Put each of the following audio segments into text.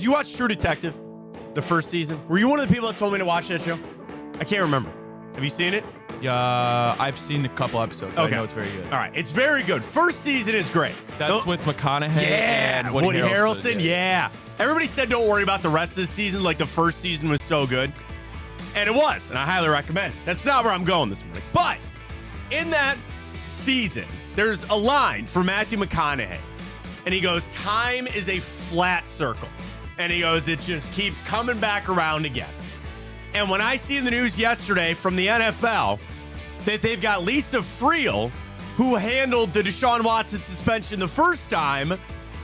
you watch True Detective, the first season? Were you one of the people that told me to watch that show? I can't remember. Have you seen it? Yeah, I've seen a couple episodes. Okay. I know it's very good. All right, it's very good. First season is great. That's with McConaughey and Woody Harrelson. Yeah. Everybody said don't worry about the rest of the season. Like the first season was so good. And it was, and I highly recommend it. That's not where I'm going this morning. But in that season, there's a line for Matthew McConaughey. And he goes, time is a flat circle. And he goes, it just keeps coming back around again. And when I see in the news yesterday from the NFL that they've got Lisa Friel, who handled the Deshaun Watson suspension the first time,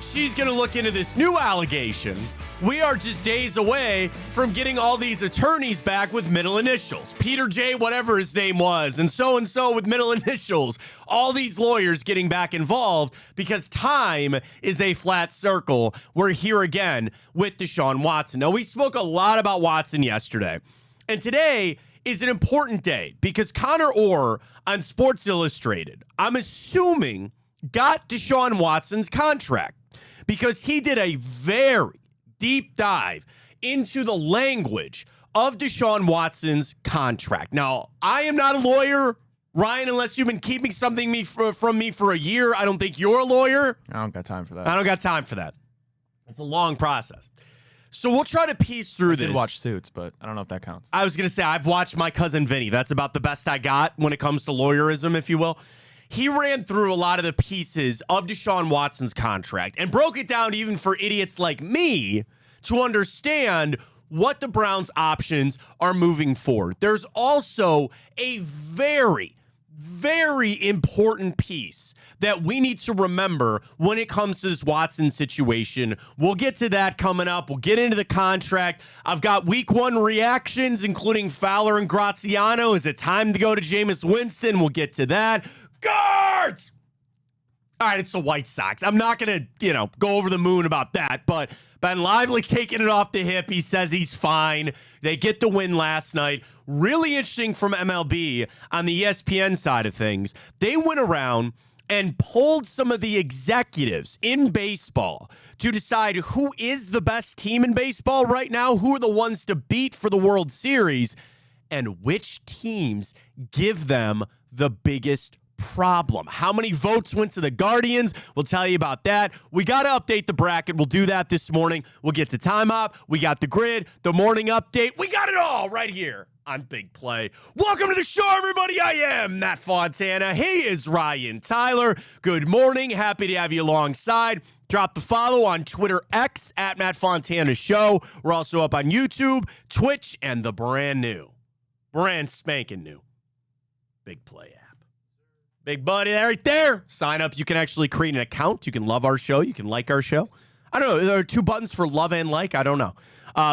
she's going to look into this new allegation. We are just days away from getting all these attorneys back with middle initials. Peter J, whatever his name was, and so with middle initials. All these lawyers getting back involved because time is a flat circle. We're here again with Deshaun Watson. Now, we spoke a lot about Watson yesterday, and today is an important day because Connor Orr on Sports Illustrated, I'm assuming, got Deshaun Watson's contract because he did a very deep dive into the language of Deshaun Watson's contract. Now, I am not a lawyer, Ryan, unless you've been keeping something from me for a year. I don't think you're a lawyer. I don't got time for that. I don't got time for that. It's a long process. So we'll try to piece through this. I did watch Suits, but I don't know if that counts. I was going to say, I've watched My Cousin Vinny. That's about the best I got when it comes to lawyerism, if you will. He ran through a lot of the pieces of Deshaun Watson's contract and broke it down even for idiots like me to understand what the Browns' options are moving forward. There's also a very, very important piece that we need to remember when it comes to this Watson situation. We'll get to that coming up. We'll get into the contract. I've got week one reactions, including Fowler and Graziano. Is it time to go to Jameis Winston? We'll get to that. Guards! All right, it's the White Sox. I'm not going to, go over the moon about that, but Ben Lively taking it off the hip. He says he's fine. They get the win last night. Really interesting from MLB on the ESPN side of things. They went around and polled some of the executives in baseball to decide who is the best team in baseball right now, who are the ones to beat for the World Series, and which teams give them the biggest problem. How many votes went to the Guardians? We'll tell you about that. We got to update the bracket. We'll do that this morning. We'll get to time up. We got the grid, the morning update. We got it all right here on Big Play. Welcome to the show, everybody. I am Matt Fontana. He is Ryan Tyler. Good morning. Happy to have you alongside. Drop the follow on Twitter X at Matt Fontana Show. We're also up on YouTube, Twitch, and the brand spanking new Big Play app. Big buddy right there. Sign up. You can actually create an account. You can love our show. You can like our show. I don't know. There are two buttons for love and like. I don't know.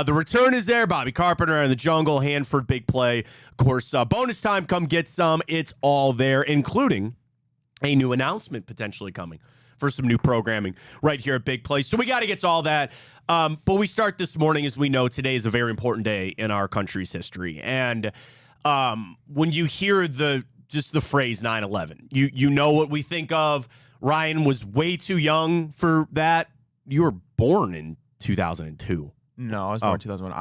The return is there. Bobby Carpenter and the Jungle. Hanford, Big Play. Of course, bonus time. Come get some. It's all there, including a new announcement potentially coming for some new programming right here at Big Play. So we got to get to all that. But we start this morning, as we know, today is a very important day in our country's history. And when you hear just the phrase 9/11. You know what we think of. Ryan was way too young for that. You were born in 2002. No, I was born in 2001.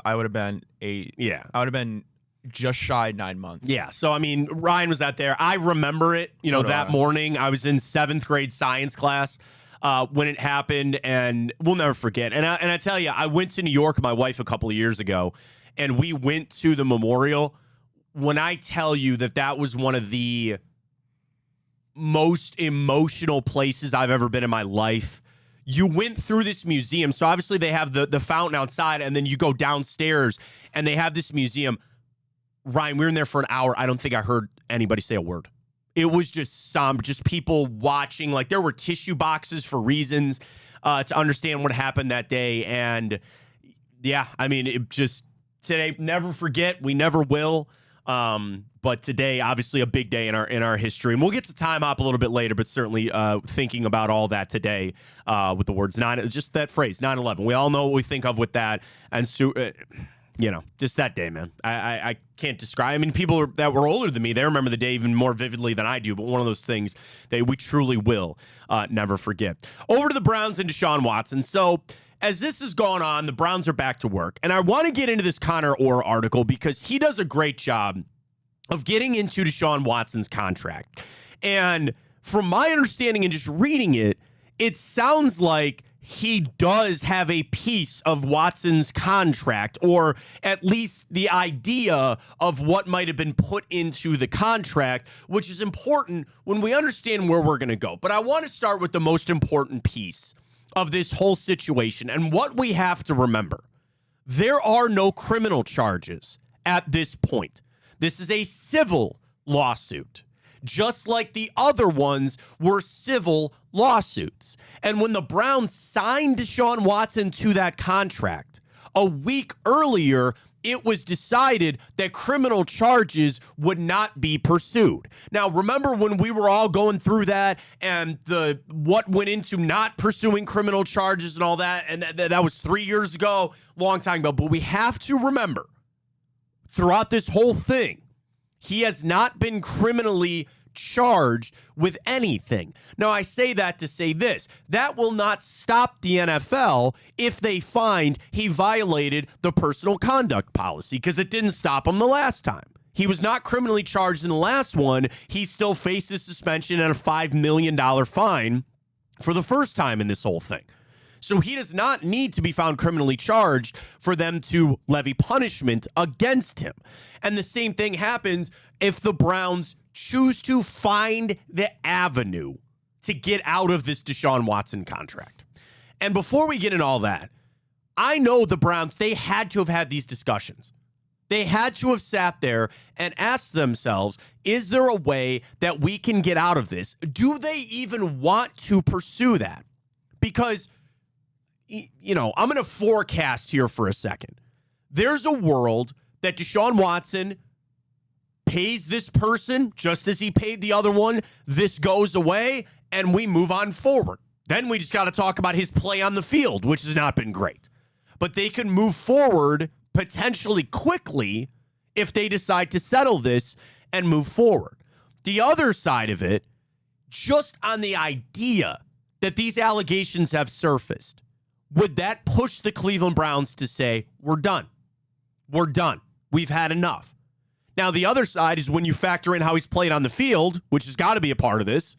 I would have been 8. Yeah. I would have been just shy 9 months. Yeah. So, I mean, Ryan was out there. I remember it, that morning. I was in 7th grade science class when it happened, and we'll never forget. And I tell you, I went to New York with my wife a couple of years ago, and we went to the memorial. When I tell you that was one of the most emotional places I've ever been in my life, you went through this museum. So obviously they have the fountain outside, and then you go downstairs, and they have this museum. Ryan, we were in there for an hour. I don't think I heard anybody say a word. It was just just people watching. Like, there were tissue boxes for reasons to understand what happened that day. And, yeah, I mean, it just today, never forget. We never will. But today, obviously a big day in our history, and we'll get to time hop a little bit later, but certainly, thinking about all that today, with the words just that phrase, 9/11. We all know what we think of with that. And so, just that day, man, I can't describe. I mean, people that were older than me, they remember the day even more vividly than I do, but one of those things that we truly will, never forget. Over to the Browns and Deshaun Watson. So, as this has gone on, the Browns are back to work. And I want to get into this Connor Orr article because he does a great job of getting into Deshaun Watson's contract. And from my understanding and just reading it, it sounds like he does have a piece of Watson's contract, or at least the idea of what might have been put into the contract, which is important when we understand where we're going to go. But I want to start with the most important piece of this whole situation and what we have to remember. There are no criminal charges at this point. This is a civil lawsuit, just like the other ones were civil lawsuits. And when the Browns signed Deshaun Watson to that contract, a week earlier, it was decided that criminal charges would not be pursued. Now, remember when we were all going through that and what went into not pursuing criminal charges and all that, and that was 3 years ago, long time ago. But we have to remember, throughout this whole thing, he has not been criminally charged with anything. Now, I say that to say this. That will not stop the NFL if they find he violated the personal conduct policy, because it didn't stop him the last time. He was not criminally charged in the last one. He still faces suspension and a $5 million fine for the first time in this whole thing. So he does not need to be found criminally charged for them to levy punishment against him. And the same thing happens if the Browns choose to find the avenue to get out of this Deshaun Watson contract. And before we get into all that, I know the Browns, they had to have had these discussions. They had to have sat there and asked themselves, is there a way that we can get out of this? Do they even want to pursue that? Because, you know, I'm going to forecast here for a second. There's a world that Deshaun Watson pays this person just as he paid the other one. This goes away and we move on forward. Then we just got to talk about his play on the field, which has not been great. But they can move forward potentially quickly if they decide to settle this and move forward. The other side of it, just on the idea that these allegations have surfaced, would that push the Cleveland Browns to say, we're done? We're done. We've had enough. Now, the other side is when you factor in how he's played on the field, which has got to be a part of this,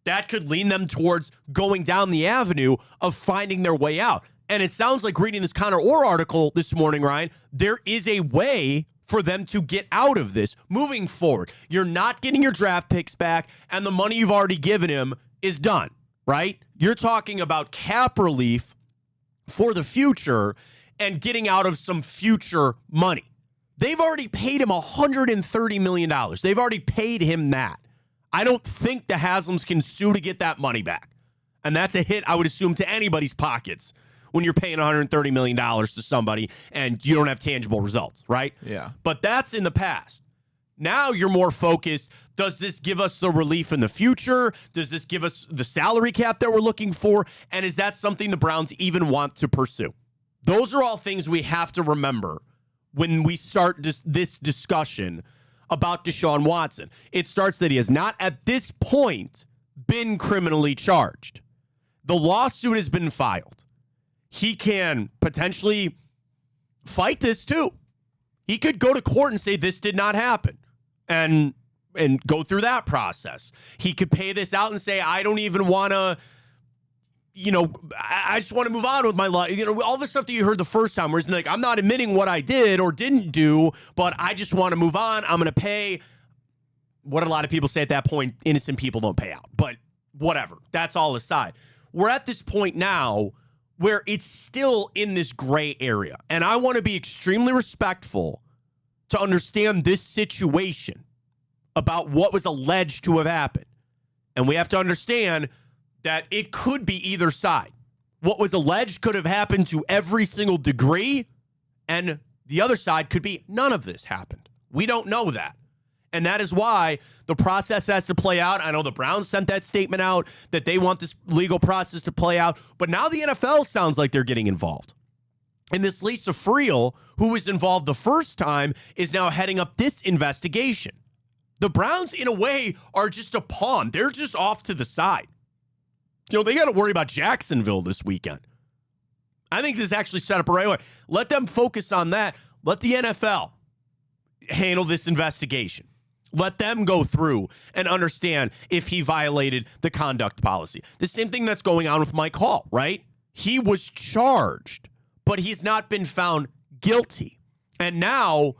that could lean them towards going down the avenue of finding their way out. And it sounds like, reading this Connor Orr article this morning, Ryan, there is a way for them to get out of this moving forward. You're not getting your draft picks back, and the money you've already given him is done, right? You're talking about cap relief for the future and getting out of some future money. They've already paid him $130 million. They've already paid him that. I don't think the Haslams can sue to get that money back. And that's a hit, I would assume, to anybody's pockets when you're paying $130 million to somebody and you don't have tangible results, right? Yeah. But that's in the past. Now you're more focused. Does this give us the relief in the future? Does this give us the salary cap that we're looking for? And is that something the Browns even want to pursue? Those are all things we have to remember when we start this discussion about Deshaun Watson. It starts that he has not at this point been criminally charged. The lawsuit has been filed. He can potentially fight this too. He could go to court and say this did not happen and go through that process. He could pay this out and say, I don't even want to, I just want to move on with my life. All the stuff that you heard the first time where he's like, I'm not admitting what I did or didn't do, but I just want to move on. I'm going to pay. What a lot of people say at that point, innocent people don't pay out. But whatever. That's all aside. We're at this point now where it's still in this gray area. And I want to be extremely respectful to understand this situation about what was alleged to have happened. And we have to understand that it could be either side. What was alleged could have happened to every single degree, and the other side could be none of this happened. We don't know that. And that is why the process has to play out. I know the Browns sent that statement out that they want this legal process to play out, but now the NFL sounds like they're getting involved. And this Lisa Friel, who was involved the first time, is now heading up this investigation. The Browns, in a way, are just a pawn. They're just off to the side. They got to worry about Jacksonville this weekend. I think this is actually set up the right way. Let them focus on that. Let the NFL handle this investigation. Let them go through and understand if he violated the conduct policy. The same thing that's going on with Mike Hall, right? He was charged, but he's not been found guilty. And now,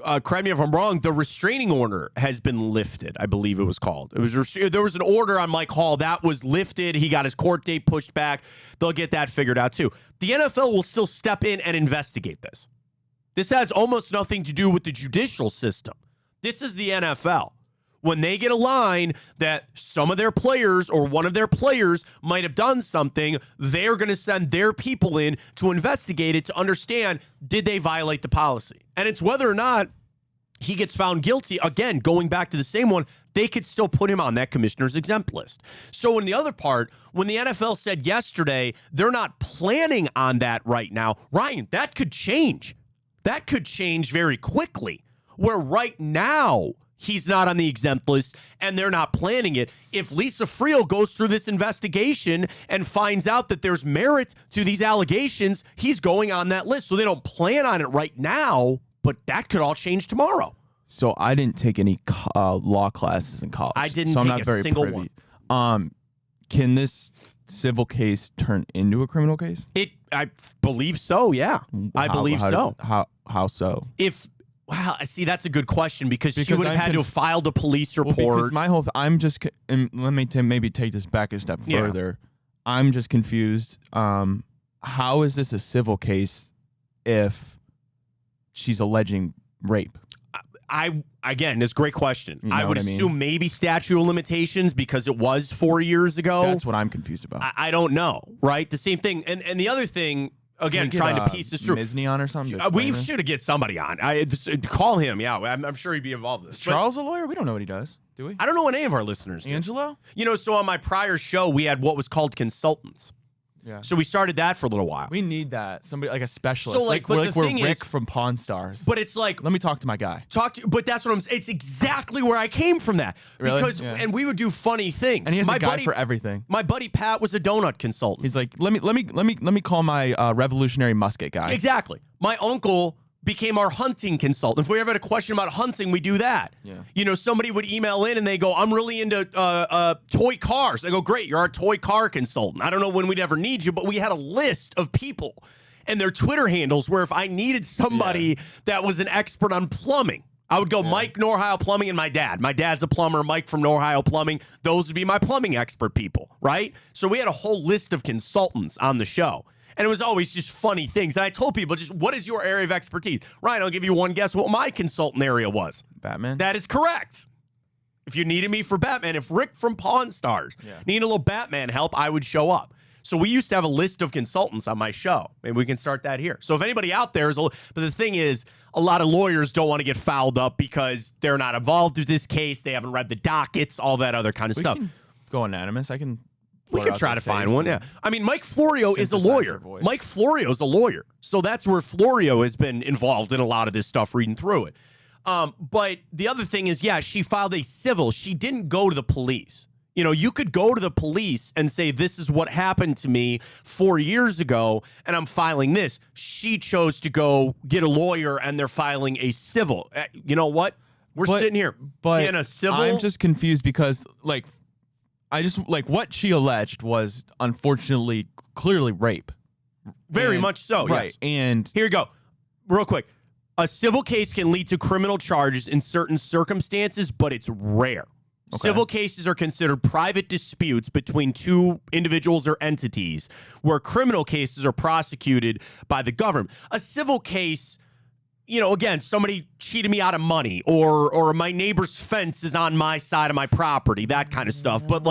correct me if I'm wrong, the restraining order has been lifted, I believe it was called. There was an order on Mike Hall that was lifted. He got his court date pushed back. They'll get that figured out too. The NFL will still step in and investigate this. This has almost nothing to do with the judicial system. This is the NFL. When they get a line that some of their players or one of their players might have done something, they're going to send their people in to investigate it to understand, did they violate the policy? And it's whether or not he gets found guilty. Again, going back to the same one, they could still put him on that commissioner's exempt list. So in the other part, when the NFL said yesterday they're not planning on that right now, Ryan, that could change. That could change very quickly. Where right now he's not on the exempt list and they're not planning it. If Lisa Friel goes through this investigation and finds out that there's merit to these allegations, he's going on that list. So they don't plan on it right now, but that could all change tomorrow. So I didn't take any law classes in college. I didn't so take I'm not a very single privy. one. Can this civil case turn into a criminal case? I believe so, yeah. I believe so. How so? Wow, see, that's a good question because she would have had to have filed a police report. Well, because my whole I'm just, and let me maybe take this back a step further. Yeah. I'm just confused. How is this a civil case if she's alleging rape? Again, it's a great question. You know I would assume maybe statute of limitations because it was 4 years ago. That's what I'm confused about. I don't know, right? The same thing. And the other thing, again, trying to piece this through. Misney on or something? We should get somebody on. Call him. Yeah, I'm sure he'd be involved in this. Is Charles a lawyer? We don't know what he does, do we? I don't know what any of our listeners do. Angelo? So on my prior show, we had what was called consultants. Yeah. So we started that for a little while. We need that. Somebody like a specialist. So we're Rick from Pawn Stars. But it's like, let me talk to my guy. But that's what I'm saying. It's exactly where I came from that. Really? Because and we would do funny things. And he has a guy for everything. My buddy Pat was a donut consultant. He's like, let me call my revolutionary musket guy. Exactly. My uncle became our hunting consultant. If we ever had a question about hunting, we do that. Yeah. Somebody would email in and they go, I'm really into toy cars. I go, great, you're our toy car consultant. I don't know when we'd ever need you, but we had a list of people and their Twitter handles where if I needed somebody that was an expert on plumbing, I would go Mike Norheil Plumbing and my dad. My dad's a plumber, Mike from Norheil Plumbing. Those would be my plumbing expert people, right? So we had a whole list of consultants on the show. And it was always just funny things. And I told people, just what is your area of expertise? Ryan, I'll give you one guess what my consultant area was. Batman? That is correct. If you needed me for Batman, if Rick from Pawn Stars needed a little Batman help, I would show up. So we used to have a list of consultants on my show. Maybe we can start that here. So if anybody out there is, but the thing is, a lot of lawyers don't want to get fouled up because they're not involved with this case. They haven't read the dockets, all that other kind of stuff. Can go anonymous. We could try to find one, yeah. I mean, Mike Florio is a lawyer. Mike Florio is a lawyer. So that's where Florio has been involved in a lot of this stuff, reading through it. But the other thing is, she filed a civil. She didn't go to the police. You could go to the police and say, this is what happened to me 4 years ago, and I'm filing this. She chose to go get a lawyer, and they're filing a civil. You know what? We're sitting here in a civil. I'm just confused because, what she alleged was unfortunately clearly rape. Very much so, right. Yes. And here you go. Real quick. A civil case can lead to criminal charges in certain circumstances, but it's rare. Okay. Civil cases are considered private disputes between two individuals or entities, where criminal cases are prosecuted by the government. A civil case, again, somebody cheated me out of money, or my neighbor's fence is on my side of my property, that kind of stuff. But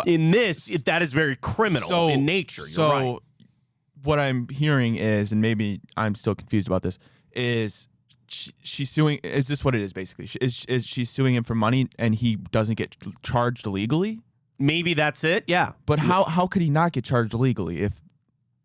in this, that is very criminal in nature. You're right. What I'm hearing is, and maybe I'm still confused about this, is she's suing. Is this what it is basically? Is she suing him for money and he doesn't get charged illegally? Maybe that's it. Yeah. But how could he not get charged illegally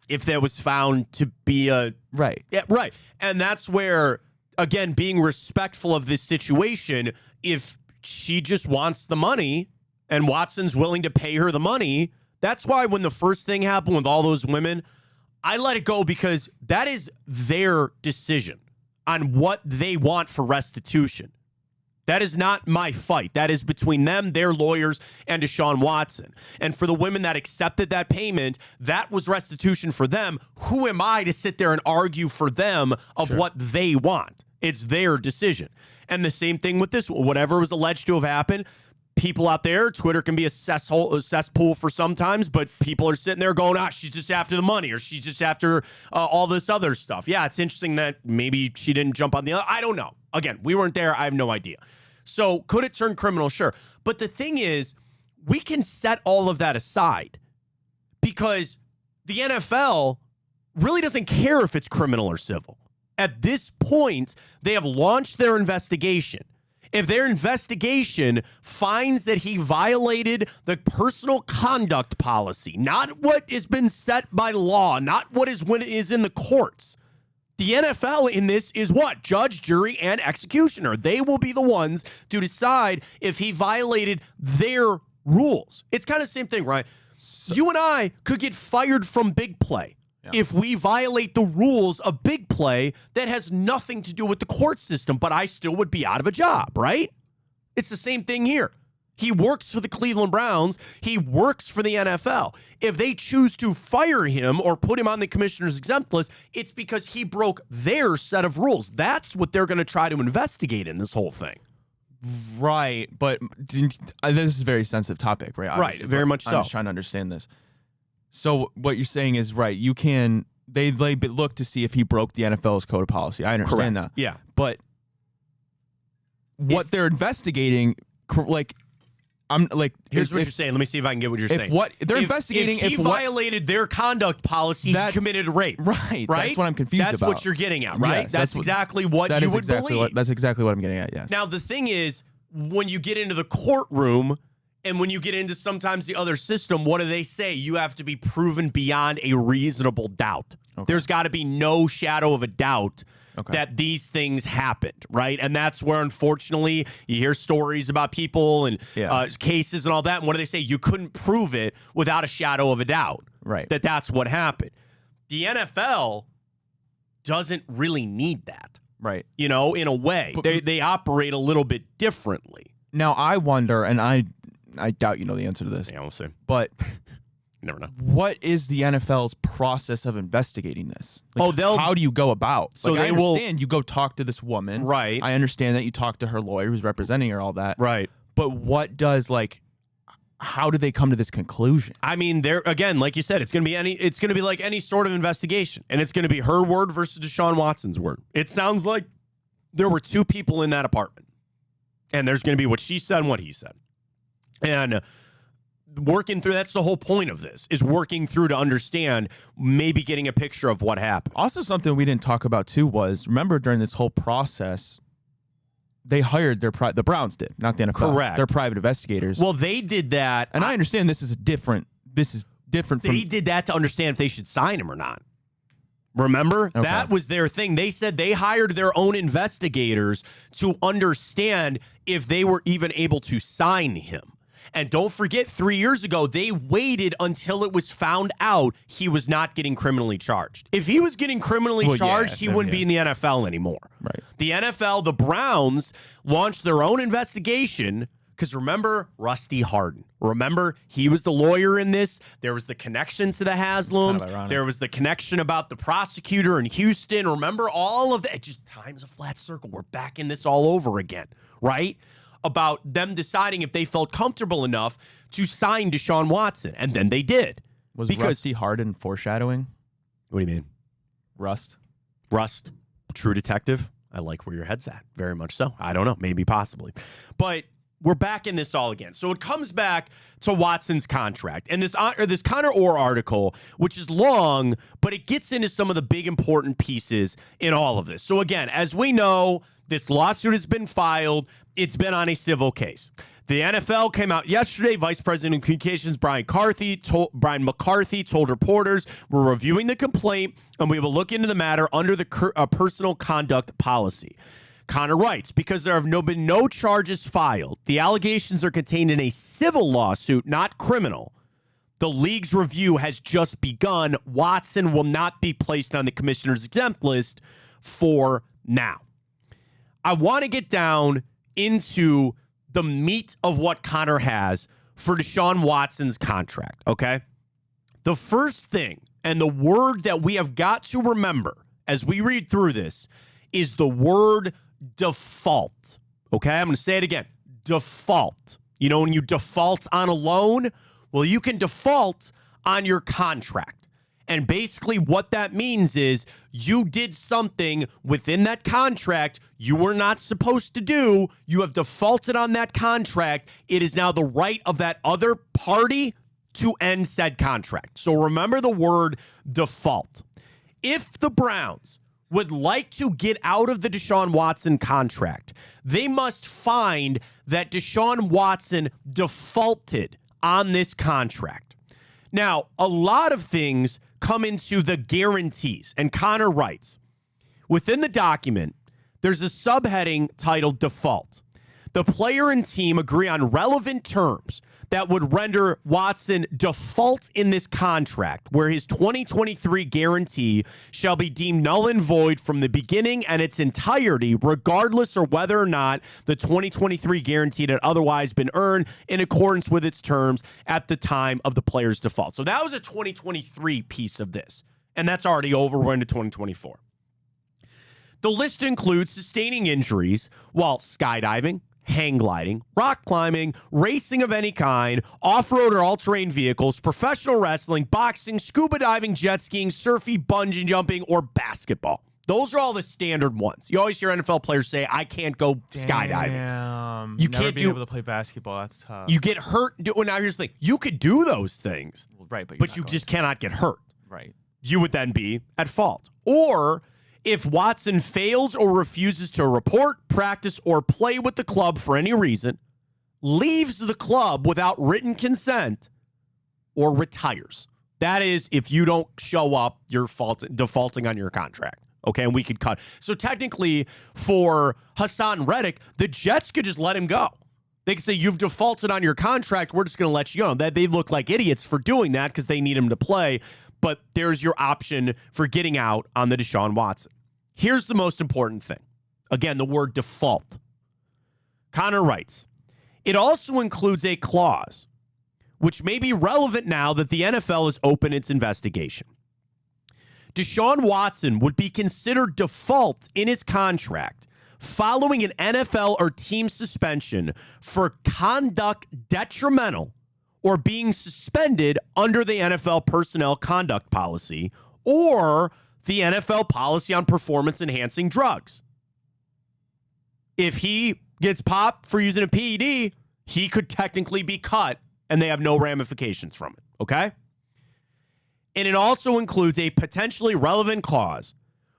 if that was found to be a right? Yeah, right. And that's where, again, being respectful of this situation. If she just wants the money and Watson's willing to pay her the money, that's why when the first thing happened with all those women, I let it go because that is their decision on what they want for restitution. That is not my fight. That is between them, their lawyers, and Deshaun Watson. And for the women that accepted that payment, that was restitution for them. Who am I to sit there and argue for them of what they want? It's their decision. And the same thing with this, whatever was alleged to have happened. People out there, Twitter can be a cesspool for sometimes, but people are sitting there going, she's just after the money, or she's just after all this other stuff. Yeah, it's interesting that maybe she didn't jump on the other. I don't know. Again, we weren't there. I have no idea. So could it turn criminal? Sure. But the thing is, we can set all of that aside because the NFL really doesn't care if it's criminal or civil. At this point, they have launched their investigation. If their investigation finds that he violated the personal conduct policy, not what has been set by law, not what is when it is in the courts, the NFL in this is what? Judge, jury, and executioner. They will be the ones to decide if he violated their rules. It's kind of the same thing, right? You and I could get fired from Big Play if we violate the rules of Big Play that has nothing to do with the court system, but I still would be out of a job, right? It's the same thing here. He works for the Cleveland Browns. He works for the NFL. If they choose to fire him or put him on the commissioner's exempt list, it's because he broke their set of rules. That's what they're going to try to investigate in this whole thing. Right, but this is a very sensitive topic, right? Obviously, right, very much so. I'm just trying to understand this. So what you're saying is, right, you can, they look to see if he broke the NFL's code of policy. I understand that. Yeah. But what they're investigating, here's what you're saying. Let me see if I can get what you're saying. What they're investigating, if he violated their conduct policy, he committed rape. Right. That's what I'm confused about. That's what you're getting at, right? Yes, that's exactly what you would believe. That's exactly what I'm getting at, yes. Now, the thing is, when you get into the courtroom and when you get into sometimes the other system, what do they say? You have to be proven beyond a reasonable doubt. Okay. There's got to be no shadow of a doubt that these things happened, right? And that's where, unfortunately, you hear stories about people and cases and all that. And what do they say? You couldn't prove it without a shadow of a doubt, right? That's what happened. The NFL doesn't really need that, right? You know, in a way, but they operate a little bit differently. Now, I wonder, and I doubt you know the answer to this. Yeah, we'll see. But never know. What is the NFL's process of investigating this? How do you go about? So I understand you go talk to this woman. Right. I understand that you talk to her lawyer who's representing her, all that. Right. But what does, how do they come to this conclusion? I mean, there again, like you said, it's gonna be like any sort of investigation. And it's gonna be her word versus Deshaun Watson's word. It sounds like there were two people in that apartment. And there's gonna be what she said and what he said. And working through, that's the whole point of this, is working through to understand, maybe getting a picture of what happened. Also, something we didn't talk about too was, remember during this whole process, they hired the Browns did, not the NFL. Correct. They're private investigators. Well, they did that. And I understand this is different from... They did that to understand if they should sign him or not. Remember? Okay. That was their thing. They said they hired their own investigators to understand if they were even able to sign him. And don't forget, 3 years ago, they waited until it was found out he was not getting criminally charged. If he was getting criminally charged, he wouldn't be in the NFL anymore. Right. The NFL, the Browns, launched their own investigation because remember Rusty Hardin. Remember, he was the lawyer in this. There was the connection to the Haslams. Kind of there was the connection about the prosecutor in Houston. Remember all of that? Just time's a flat circle. We're back in this all over again, right? About them deciding if they felt comfortable enough to sign Deshaun Watson. And then they did. Was Rusty Hardin foreshadowing? What do you mean? Rust, true detective. I like where your head's at. Very much so. I don't know. Maybe, possibly. But we're back in this all again. So it comes back to Watson's contract. And this Connor Orr article, which is long, but it gets into some of the big important pieces in all of this. So again, as we know, this lawsuit has been filed. It's been on a civil case. The NFL came out yesterday. Vice President of Communications Brian McCarthy told reporters, "We're reviewing the complaint and we will look into the matter under the personal conduct policy." Connor writes, because there have been no charges filed, the allegations are contained in a civil lawsuit, not criminal. The league's review has just begun. Watson will not be placed on the commissioner's exempt list for now. I want to get down into the meat of what Connor has for Deshaun Watson's contract, okay? The first thing and the word that we have got to remember as we read through this is the word default, okay? I'm going to say it again. Default. You know, when you default on a loan, well, you can default on your contract. And basically what that means is you did something within that contract you were not supposed to do. You have defaulted on that contract. It is now the right of that other party to end said contract. So remember the word default. If the Browns would like to get out of the Deshaun Watson contract, they must find that Deshaun Watson defaulted on this contract. Now, a lot of things come into the guarantees, and Connor writes, within the document, there's a subheading titled default. The player and team agree on relevant terms that would render Watson default in this contract, where his 2023 guarantee shall be deemed null and void from the beginning and its entirety, regardless of whether or not the 2023 guarantee had otherwise been earned in accordance with its terms at the time of the player's default. So that was a 2023 piece of this, and that's already over. We're into 2024. The list includes sustaining injuries while skydiving, hang gliding, rock climbing, racing of any kind, off-road or all-terrain vehicles, professional wrestling, boxing, scuba diving, jet skiing, surfing, bungee jumping, or basketball. Those are all the standard ones. You always hear NFL players say, I can't go skydiving. You can't be able to play basketball. That's tough. You get hurt. Well, now here's the thing. You could do those things, Well, right, but you just cannot get hurt. Right. You would then be at fault. Or if Watson fails or refuses to report, practice, or play with the club for any reason, leaves the club without written consent, or retires. That is, if you don't show up, you're defaulting on your contract. Okay, and we could cut. So technically, for Hassan Reddick, the Jets could just let him go. They could say, you've defaulted on your contract, we're just going to let you go. That they look like idiots for doing that because they need him to play, but there's your option for getting out on the Deshaun Watson. Here's the most important thing. Again, the word default. Connor writes, it also includes a clause which may be relevant now that the NFL has opened its investigation. Deshaun Watson would be considered default in his contract following an NFL or team suspension for conduct detrimental or being suspended under the NFL personnel conduct policy or the NFL policy on performance-enhancing drugs. If he gets popped for using a PED, he could technically be cut, and they have no ramifications from it, okay? And it also includes a potentially relevant clause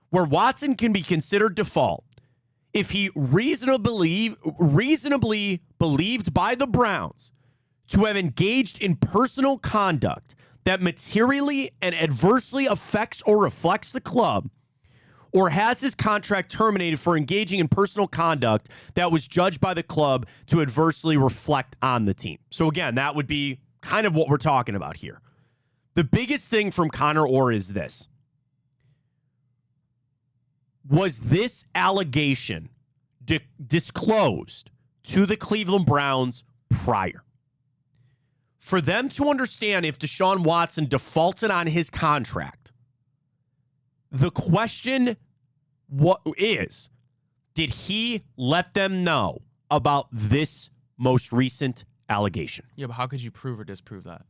where Watson can be considered default if he reasonably believed by the Browns to have engaged in personal conduct that materially and adversely affects or reflects the club, or has his contract terminated for engaging in personal conduct that was judged by the club to adversely reflect on the team. So again, that would be kind of what we're talking about here. The biggest thing from Connor Orr is this. Was this allegation disclosed to the Cleveland Browns prior? For them to understand if Deshaun Watson defaulted on his contract, the question is, did he let them know about this most recent allegation? Yeah, but how could you prove or disprove that?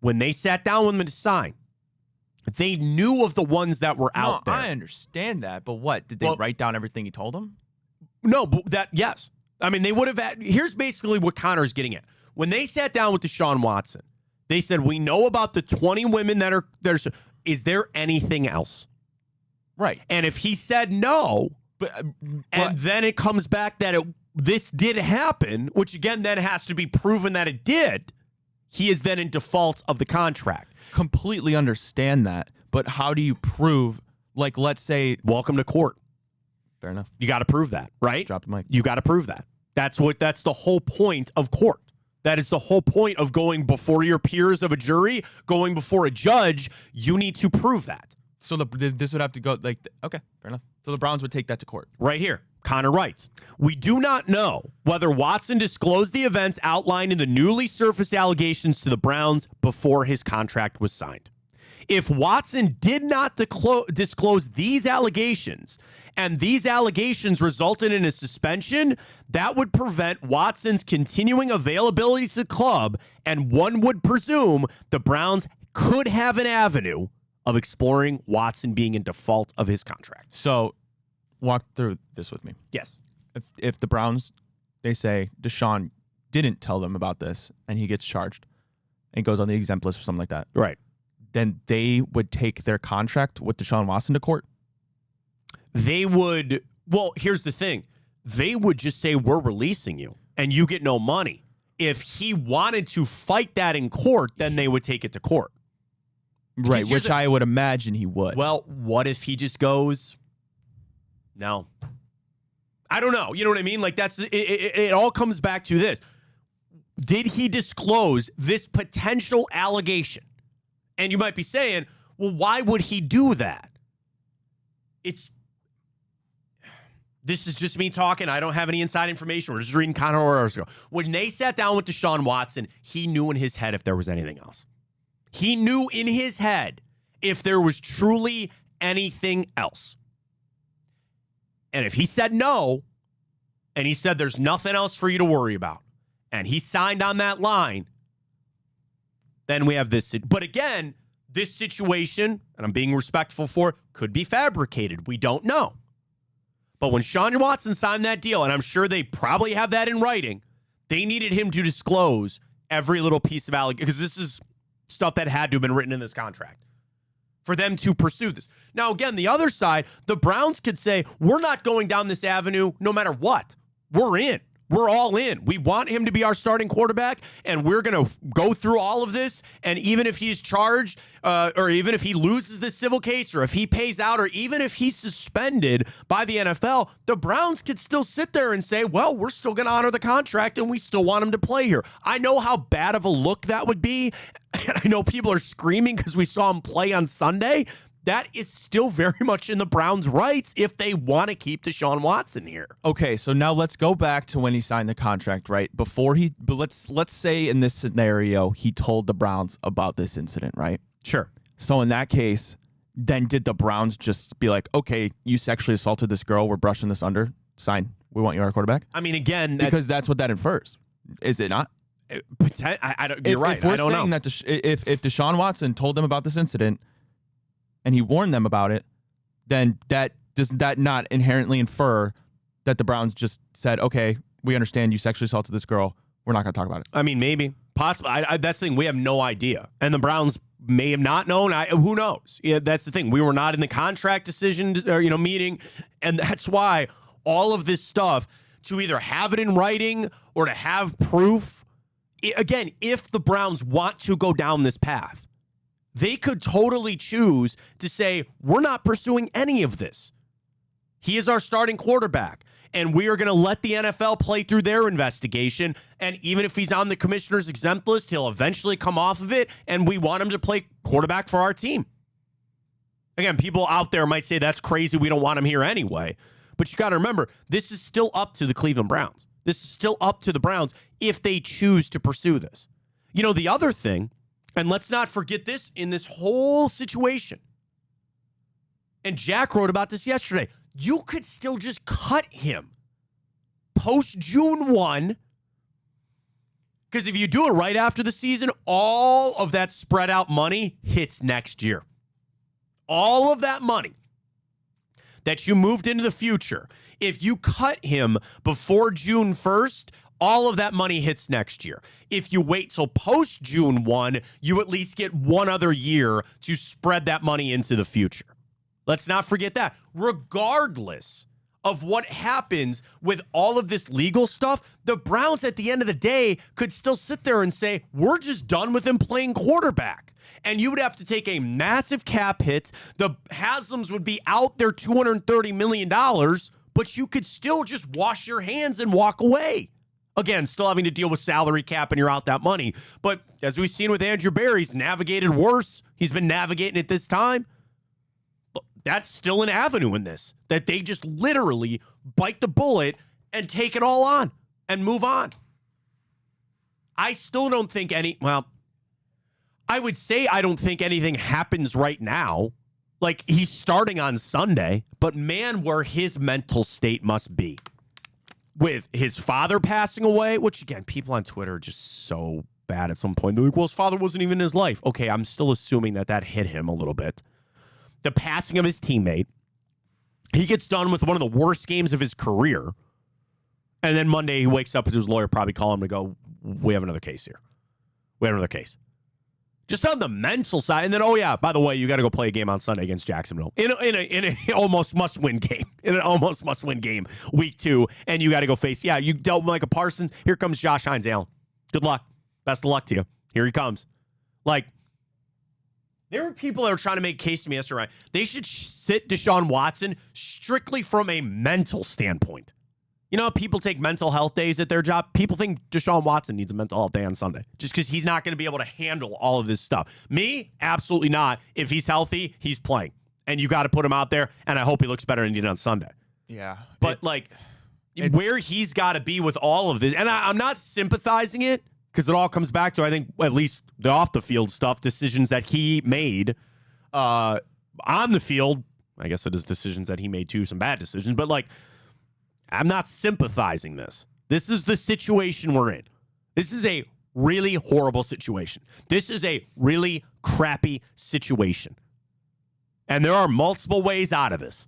When they sat down with him to sign, they knew of the ones that were out there. I understand that, but what? Did they write down everything he told them? No, but yes. I mean, they would have had. Here's basically what Connor's getting at. When they sat down with Deshaun Watson, they said, we know about the 20 women that are there. Is there anything else? Right. And if he said no, and then it comes back that this did happen, which again then has to be proven that it did, he is then in default of the contract. Completely understand that, but how do you prove, like, let's say... Welcome to court. Fair enough. You got to prove that, right? Drop the mic. You got to prove that. That's the whole point of court. That is the whole point of going before your peers of a jury, going before a judge. You need to prove that. So this would have to go okay, fair enough. So the Browns would take that to court. Right here. Connor writes, we do not know whether Watson disclosed the events outlined in the newly surfaced allegations to the Browns before his contract was signed. If Watson did not disclose these allegations and these allegations resulted in a suspension, that would prevent Watson's continuing availability to the club, and one would presume the Browns could have an avenue of exploring Watson being in default of his contract. So walk through this with me. Yes. If the Browns, they say Deshaun didn't tell them about this and he gets charged and goes on the exempt list or something like that. Right. Then they would take their contract with Deshaun Watson to court? They would, well, here's the thing. They would just say, we're releasing you and you get no money. If he wanted to fight that in court, then they would take it to court. Right, which I would imagine he would. Well, what if he just goes, no. I don't know. You know what I mean? Like, it all comes back to this. Did he disclose this potential allegation? And you might be saying, well, why would he do that? This is just me talking. I don't have any inside information. We're just reading Connor Orozco. When they sat down with Deshaun Watson, he knew in his head if there was anything else. He knew in his head if there was truly anything else. And if he said no, and he said there's nothing else for you to worry about, and he signed on that line, then we have this. But again, this situation, and I'm being respectful for, could be fabricated. We don't know. But when Deshaun Watson signed that deal, and I'm sure they probably have that in writing, they needed him to disclose every little piece of allegation, because this is stuff that had to have been written in this contract for them to pursue this. Now, again, the other side, the Browns could say, we're not going down this avenue no matter what. We're in. We're all in. We want him to be our starting quarterback, and we're going to go through all of this. And even if he's charged, or even if he loses this civil case, or if he pays out, or even if he's suspended by the NFL, the Browns could still sit there and say, well, we're still going to honor the contract, and we still want him to play here. I know how bad of a look that would be, and I know people are screaming because we saw him play on Sunday. That is still very much in the Browns' rights if they want to keep Deshaun Watson here. Okay, so now let's go back to when he signed the contract, right? But let's say in this scenario he told the Browns about this incident, right? Sure. So in that case, then did the Browns just be like, okay, you sexually assaulted this girl, we're brushing this under, sign, we want you our quarterback? I mean, again, because that's what that infers, is it not? You're right. If we're I don't saying know. that if Deshaun Watson told them about this incident and he warned them about it, then does that not inherently infer that the Browns just said, okay, we understand you sexually assaulted this girl, we're not going to talk about it? I mean, maybe. Possibly. That's the thing. We have no idea. And the Browns may have not known. Who knows? Yeah, that's the thing. We were not in the contract decision meeting. And that's why all of this stuff, to either have it in writing or to have proof, again, if the Browns want to go down this path, they could totally choose to say, we're not pursuing any of this. He is our starting quarterback, and we are going to let the NFL play through their investigation. And even if he's on the commissioner's exempt list, he'll eventually come off of it, and we want him to play quarterback for our team. Again, people out there might say that's crazy. We don't want him here anyway. But you got to remember, this is still up to the Cleveland Browns. This is still up to the Browns if they choose to pursue this. You know, the other thing, and let's not forget this in this whole situation, and Jack wrote about this yesterday, you could still just cut him post June 1, because if you do it right after the season, all of that spread out money hits next year. All of that money that you moved into the future, if you cut him before June 1st, all of that money hits next year. If you wait till post June 1, you at least get one other year to spread that money into the future. Let's not forget that. Regardless of what happens with all of this legal stuff, the Browns at the end of the day could still sit there and say, we're just done with him playing quarterback. And you would have to take a massive cap hit. The Haslams would be out their $230 million, but you could still just wash your hands and walk away Again, still having to deal with salary cap and you're out that money. But as we've seen with Andrew Berry, he's navigated worse. He's been navigating it this time. But that's still an avenue in this, that they just literally bite the bullet and take it all on and move on. I still don't think I would say I don't think anything happens right now. Like, he's starting on Sunday, but man, where his mental state must be. With his father passing away, which, again, people on Twitter are just so bad at some point. They're like, well, his father wasn't even in his life. Okay, I'm still assuming that hit him a little bit. The passing of his teammate. He gets done with one of the worst games of his career. And then Monday he wakes up with his lawyer probably calling him to go, we have another case here. We have another case. Just on the mental side. And then, oh, yeah, by the way, you got to go play a game on Sunday against Jacksonville. In a almost must-win game. In an almost must-win game, week 2. And you got to go face, you dealt with Micah Parsons. Here comes Josh Hines Allen. Good luck. Best of luck to you. Here he comes. Like, there were people that were trying to make a case to me yesterday. They should sit Deshaun Watson strictly from a mental standpoint. You know, people take mental health days at their job. People think Deshaun Watson needs a mental health day on Sunday just because he's not going to be able to handle all of this stuff. Me, absolutely not. If he's healthy, he's playing. And you got to put him out there, and I hope he looks better than he did on Sunday. Yeah. But, where he's got to be with all of this, and I'm not sympathizing it because it all comes back to, I think, at least the off-the-field stuff, decisions that he made on the field. I guess it is decisions that he made, too, some bad decisions. But, I'm not sympathizing this. This is the situation we're in. This is a really horrible situation. This is a really crappy situation. And there are multiple ways out of this.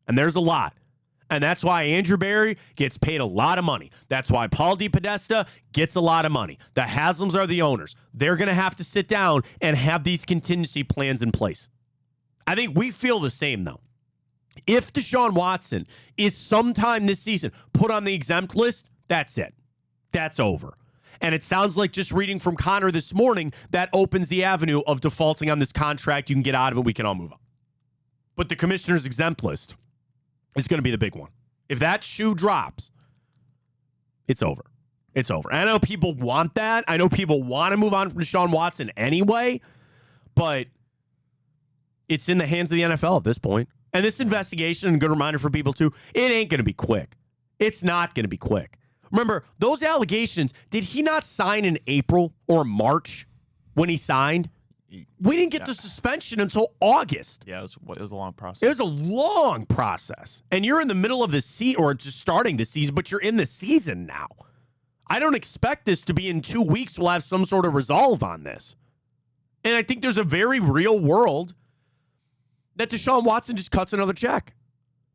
And there's a lot. And that's why Andrew Berry gets paid a lot of money. That's why Paul DePodesta gets a lot of money. The Haslams are the owners. They're going to have to sit down and have these contingency plans in place. I think we feel the same, though. If Deshaun Watson is sometime this season put on the exempt list, that's it. That's over. And it sounds like, just reading from Connor this morning, that opens the avenue of defaulting on this contract. You can get out of it. We can all move on. But the commissioner's exempt list is going to be the big one. If that shoe drops, it's over. It's over. I know people want that. I know people want to move on from Deshaun Watson anyway, but it's in the hands of the NFL at this point. And this investigation, a good reminder for people too, it ain't going to be quick. It's not going to be quick. Remember, those allegations, did he not sign in April or March when he signed? We didn't get the suspension until August. Yeah, it was a long process. It was a long process. And you're in the middle of the season, or just starting the season, but you're in the season now. I don't expect this to be in 2 weeks. We'll have some sort of resolve on this. And I think there's a very real world that Deshaun Watson just cuts another check.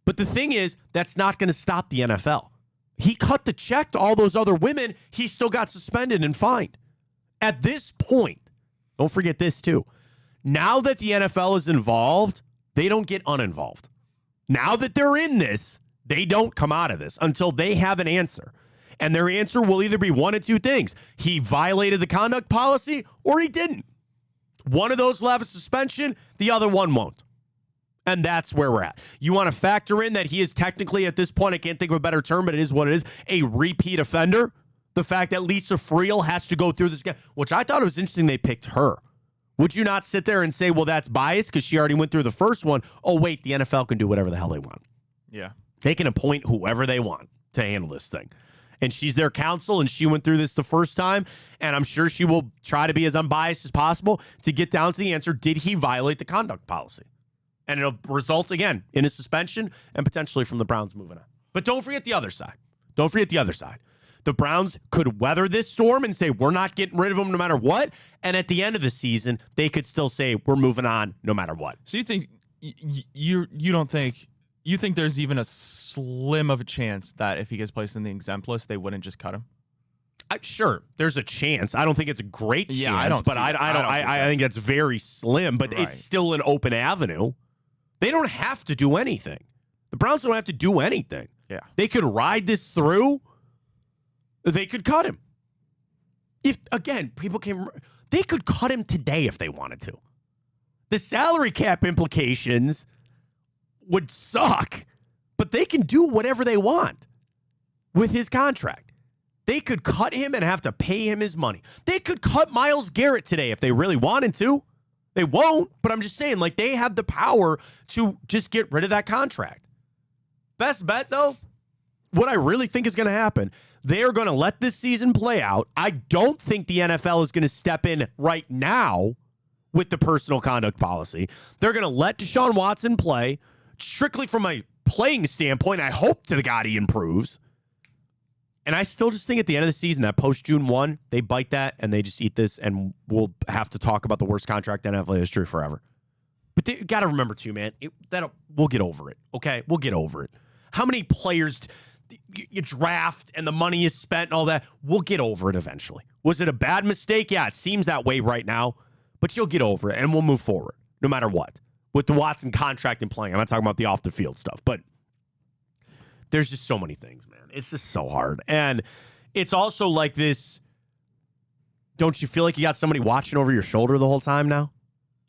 But the thing is, that's not going to stop the NFL. He cut the check to all those other women. He still got suspended and fined. At this point, don't forget this too. Now that the NFL is involved, they don't get uninvolved. Now that they're in this, they don't come out of this until they have an answer. And their answer will either be one of two things. He violated the conduct policy or he didn't. One of those will have a suspension. The other one won't. And that's where we're at. You want to factor in that he is technically, at this point, I can't think of a better term, but it is what it is, a repeat offender. The fact that Lisa Friel has to go through this again, which I thought it was interesting they picked her. Would you not sit there and say, well, that's biased because she already went through the first one? Oh, wait, the NFL can do whatever the hell they want. Yeah. They can appoint whoever they want to handle this thing. And she's their counsel, and she went through this the first time, and I'm sure she will try to be as unbiased as possible to get down to the answer, did he violate the conduct policy? And it'll result, again, in a suspension and potentially from the Browns moving on. But don't forget the other side. Don't forget the other side. The Browns could weather this storm and say, we're not getting rid of him no matter what. And at the end of the season, they could still say, we're moving on no matter what. So you think, you don't think, you think there's even a slim of a chance that if he gets placed in the exempt list, they wouldn't just cut him? Sure, there's a chance. I don't think it's a great chance, I don't but I think that's very slim, but It's still an open avenue. They don't have to do anything. The Browns don't have to do anything. Yeah. They could ride this through. They could cut him. If, again, they could cut him today if they wanted to. The salary cap implications would suck, but they can do whatever they want with his contract. They could cut him and have to pay him his money. They could cut Myles Garrett today if they really wanted to. They won't, but I'm just saying, like, they have the power to just get rid of that contract. Best bet, though, what I really think is going to happen, they are going to let this season play out. I don't think the NFL is going to step in right now with the personal conduct policy. They're going to let Deshaun Watson play strictly from a playing standpoint. I hope to the God he improves. And I still just think at the end of the season, that post-June 1, they bite that and they just eat this, and we'll have to talk about the worst contract in NFL history forever. But you got to remember, too, man, we'll get over it, okay? We'll get over it. How many players you draft and the money is spent and all that? We'll get over it eventually. Was it a bad mistake? Yeah, it seems that way right now. But you'll get over it, and we'll move forward, no matter what. With the Watson contract and playing. I'm not talking about the off-the-field stuff, but there's just so many things, man. It's just so hard. And it's also like this, don't you feel like you got somebody watching over your shoulder the whole time now?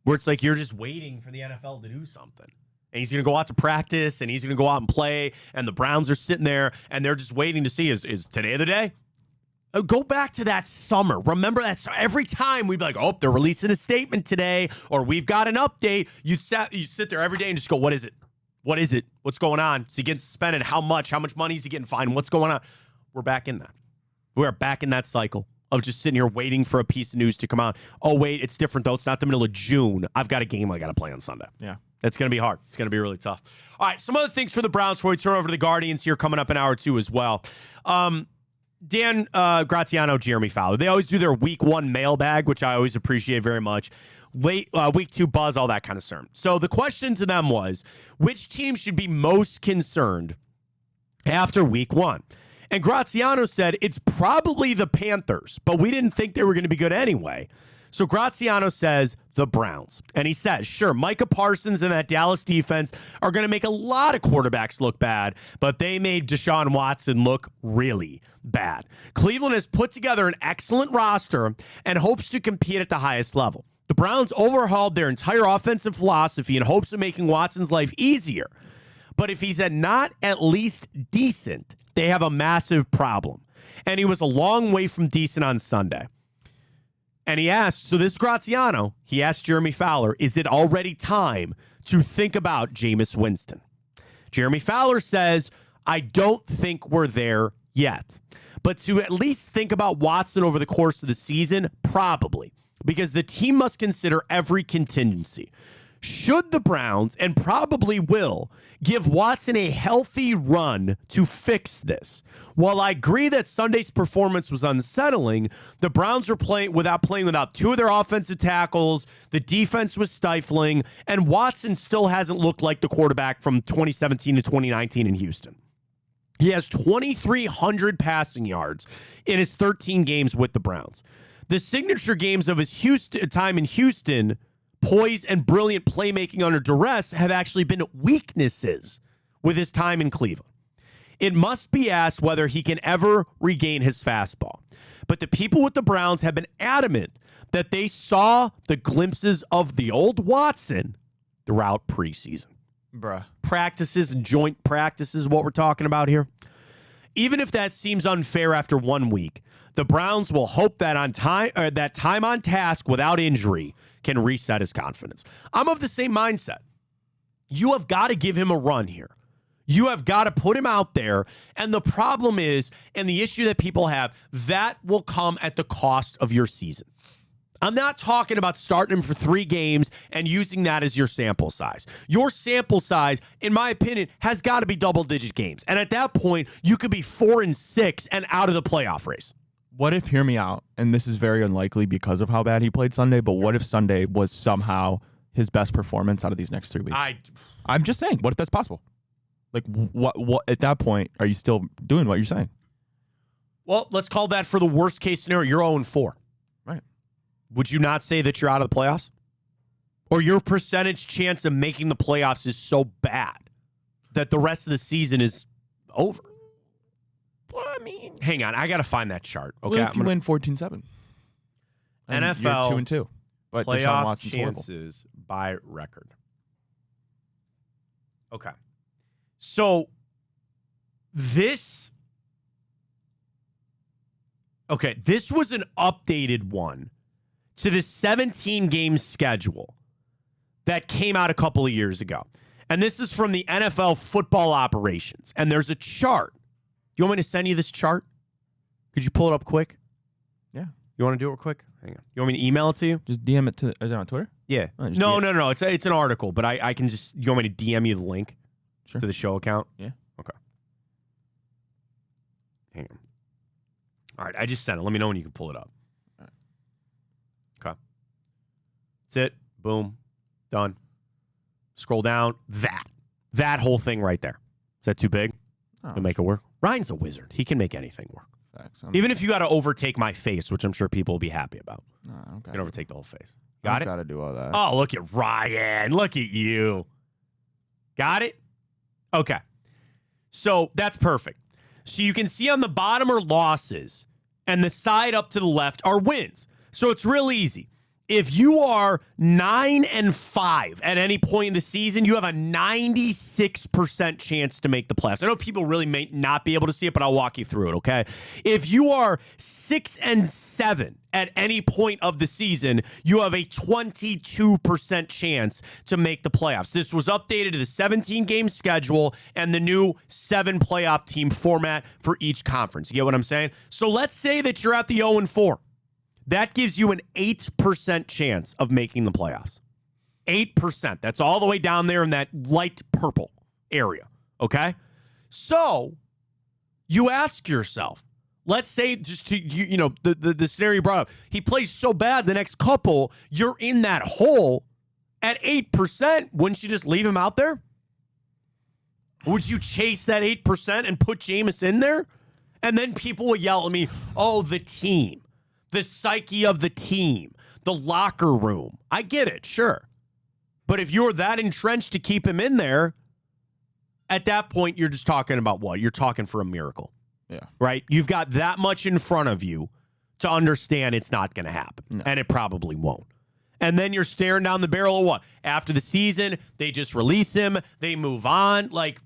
Where it's like you're just waiting for the NFL to do something. And he's going to go out to practice, and he's going to go out and play, and the Browns are sitting there, and they're just waiting to see, is today the day? Go back to that summer. Remember that every time we'd be like, oh, they're releasing a statement today, or we've got an update. You sit there every day and just go, what is it? What is it? What's going on? Is he getting suspended? How much? How much money is he getting fined? What's going on? We're back in that. We're back in that cycle of just sitting here waiting for a piece of news to come out. Oh, wait, it's different, though. It's not the middle of June. I've got a game I got to play on Sunday. Yeah. That's going to be hard. It's going to be really tough. All right, some other things for the Browns before we turn over to the Guardians here coming up in hour 2 as well. Dan Graziano, Jeremy Fowler. They always do their week 1 mailbag, which I always appreciate very much. Week 2 buzz, all that kind of stuff. So the question to them was, which team should be most concerned after week 1? And Graziano said it's probably the Panthers, but we didn't think they were going to be good anyway. So Graziano says the Browns. And he says, sure, Micah Parsons and that Dallas defense are going to make a lot of quarterbacks look bad, but they made Deshaun Watson look really bad. Cleveland has put together an excellent roster and hopes to compete at the highest level. The Browns overhauled their entire offensive philosophy in hopes of making Watson's life easier. But if he's not at least decent, they have a massive problem. And he was a long way from decent on Sunday. And he asked, so this is Graziano, he asked Jeremy Fowler, is it already time to think about Jameis Winston? Jeremy Fowler says, I don't think we're there yet. But to at least think about Watson over the course of the season, probably. Because the team must consider every contingency. Should the Browns, and probably will, give Watson a healthy run to fix this? While I agree that Sunday's performance was unsettling, the Browns were playing without 2 of their offensive tackles, the defense was stifling, and Watson still hasn't looked like the quarterback from 2017 to 2019 in Houston. He has 2,300 passing yards in his 13 games with the Browns. The signature games of his time in Houston, poise and brilliant playmaking under duress, have actually been weaknesses with his time in Cleveland. It must be asked whether he can ever regain his fastball. But the people with the Browns have been adamant that they saw the glimpses of the old Watson throughout preseason. Bruh. Practices and joint practices, what we're talking about here. Even if that seems unfair after 1 week, the Browns will hope that that time on task without injury can reset his confidence. I'm of the same mindset. You have got to give him a run here. You have got to put him out there. And the problem is, and the issue that people have, that will come at the cost of your season. I'm not talking about starting him for 3 games and using that as your sample size. Your sample size, in my opinion, has got to be double-digit games. And at that point, you could be 4-6 and out of the playoff race. What if, hear me out, and this is very unlikely because of how bad he played Sunday, but what if Sunday was somehow his best performance out of these next 3 weeks? I'm just saying, what if that's possible? Like, what at that point, are you still doing what you're saying? Well, let's call that for the worst case scenario. You're 0-4. Right. Would you not say that you're out of the playoffs? Or your percentage chance of making the playoffs is so bad that the rest of the season is over? Well, I mean, hang on. I got to find that chart. Okay. What if you win 14-7? NFL you're 2-2. But playoff Deshaun Watson's chances by record. Okay. So this Okay, this was an updated one to the 17-game schedule that came out a couple of years ago. And this is from the NFL football operations. And there's a chart. Do you want me to send you this chart? Could you pull it up quick? Yeah. You want to do it real quick? Hang on. You want me to email it to you? Just DM it to, is it on Twitter? Yeah. Oh, No. It's an article, but I can just, you want me to DM you the link to the show account? Yeah. Okay. Hang on. All right, I just sent it. Let me know when you can pull it up. All right. Okay. That's it. Boom. Done. Scroll down. That whole thing right there. Is that too big to make it work? Ryan's a wizard. He can make anything work. Facts. Even if you got to overtake my face, which I'm sure people will be happy about. No, you can overtake the whole face. Got I've it? got to do all that. Oh, look at Ryan. Look at you. Got it? Okay. So that's perfect. So you can see on the bottom are losses, and the side up to the left are wins. So it's real easy. If you are 9-5 at any point in the season, you have a 96% chance to make the playoffs. I know people really may not be able to see it, but I'll walk you through it, okay? If you are 6-7 at any point of the season, you have a 22% chance to make the playoffs. This was updated to the 17-game schedule and the new 7-playoff team format for each conference. You get what I'm saying? So let's say that you're at the 0-4. That gives you an 8% chance of making the playoffs. 8%. That's all the way down there in that light purple area. Okay? So you ask yourself, let's say just to, the scenario you brought up, he plays so bad the next couple, you're in that hole at 8%. Wouldn't you just leave him out there? Would you chase that 8% and put Jameis in there? And then people will yell at me, oh, the team. The psyche of the team, the locker room. I get it, sure. But if you're that entrenched to keep him in there, at that point, you're just talking about what? You're talking for a miracle. Yeah. Right? You've got that much in front of you to understand it's not going to happen. No. And it probably won't. And then you're staring down the barrel of what? After the season, they just release him. They move on. Like,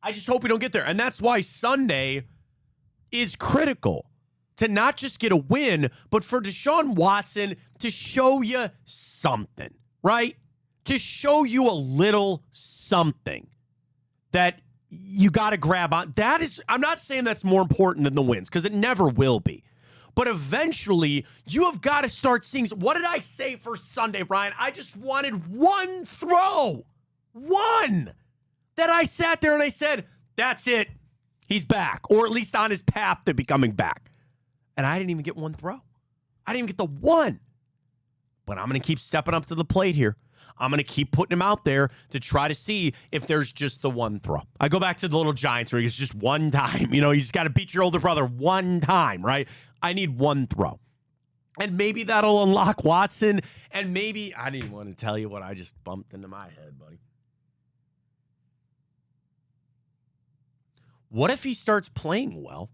I just hope we don't get there. And that's why Sunday is critical. To not just get a win, but for Deshaun Watson to show you something, right? To show you a little something that you got to grab on. That is, I'm not saying that's more important than the wins, because it never will be. But eventually, you have got to start seeing. What did I say for Sunday, Ryan? I just wanted one throw. One. That I sat there and I said, that's it. He's back. Or at least on his path to becoming back. And I didn't even get one throw. I didn't even get the one. But I'm going to keep stepping up to the plate here. I'm going to keep putting him out there to try to see if there's just the one throw. I go back to the little Giants where it's just one time. You just got to beat your older brother one time, right? I need one throw. And maybe that'll unlock Watson. And maybe, I didn't want to tell you what I just bumped into my head, buddy. What if he starts playing well?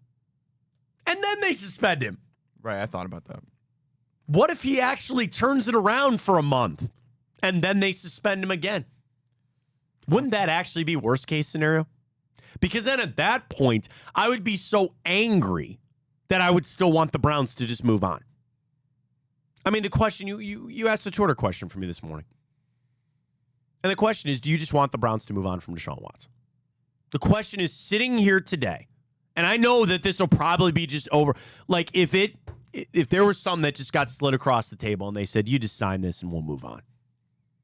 And then they suspend him. Right, I thought about that. What if he actually turns it around for a month and then they suspend him again? Wouldn't that actually be worst case scenario? Because then at that point, I would be so angry that I would still want the Browns to just move on. I mean, the question, you asked a Twitter question for me this morning. And the question is, do you just want the Browns to move on from Deshaun Watson? The question is, sitting here today, and I know that this will probably be just over. Like, if there was some that just got slid across the table and they said, you just sign this and we'll move on.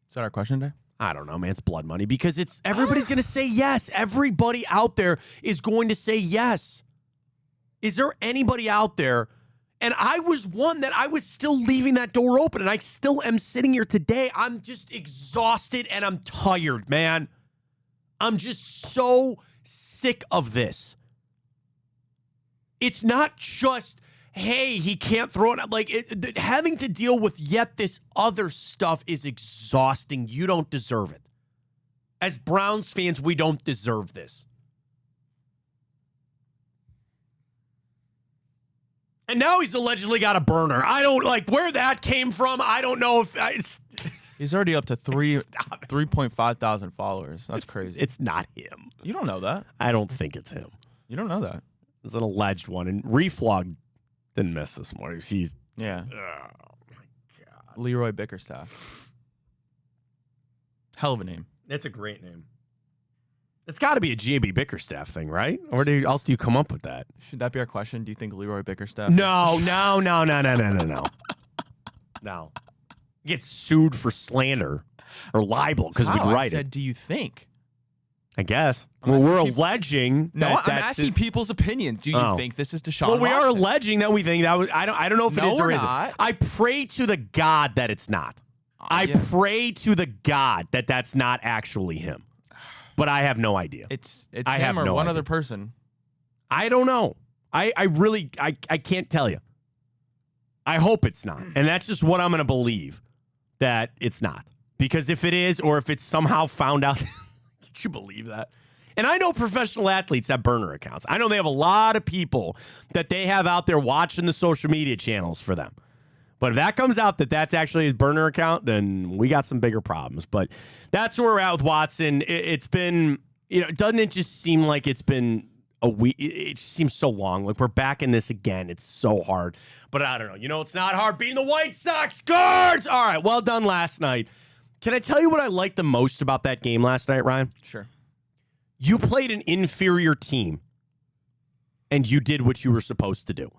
Is that our question today? I don't know, man. It's blood money because everybody's going to say yes. Everybody out there is going to say yes. Is there anybody out there? And I was one that I was still leaving that door open, and I still am sitting here today. I'm just exhausted and I'm tired, man. I'm just so sick of this. It's not just, hey, he can't throw it. Like, having to deal with yet this other stuff is exhausting. You don't deserve it. As Browns fans, we don't deserve this. And now he's allegedly got a burner. I don't like where that came from. I don't know if he's already up to 3.5 thousand followers. That's crazy. It's not him. You don't know that. I don't think it's him. You don't know that. It's an alleged one and reflogged Didn't miss this morning. He's Yeah. oh my God. Leroy Bickerstaff. Hell of a name. It's a great name. It's got to be a J.B. Bickerstaff thing, right? Or else do you come up with that? Should that be our question? Do you think Leroy Bickerstaff? No. No. Get sued for slander or libel because we'd write I said, it. do you think? I guess. I'm Well, we're asking alleging. No, that I'm that's asking people's opinions. Do you think this is Deshaun Well, we are Watson? alleging that we think that was. I don't know if it No, is or we're isn't. not. I pray to the God that it's not. I pray to the God that that's not actually him. But I have no idea. It's I him have or no one idea. other person. I don't know. I really can't tell you. I hope it's not. And that's just what I'm going to believe, that it's not. Because if it is, or if it's somehow found out, could you believe that? And I know professional athletes have burner accounts. I know they have a lot of people that they have out there watching the social media channels for them. But if that comes out that that's actually his burner account, then we got some bigger problems. But that's where we're at with Watson. It's been, doesn't it just seem like it's been a week? It just seems so long. Like we're back in this again. It's so hard. But I don't know. It's not hard beating the White Sox guards. All right, well done last night. Can I tell you what I liked the most about that game last night, Ryan? Sure. You played an inferior team, and you did what you were supposed to do.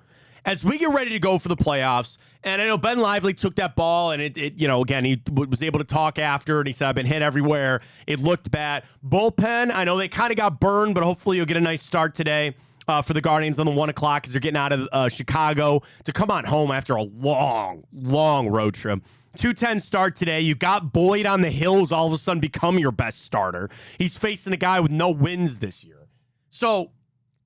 As we get ready to go for the playoffs, and I know Ben Lively took that ball, and again, he was able to talk after, and he said, I've been hit everywhere. It looked bad. Bullpen, I know they kind of got burned, but hopefully you'll get a nice start today for the Guardians on the 1 o'clock as they're getting out of Chicago to come on home after a long, long road trip. 2-10 start today. You got Boyd on the hills all of a sudden become your best starter. He's facing a guy with no wins this year. So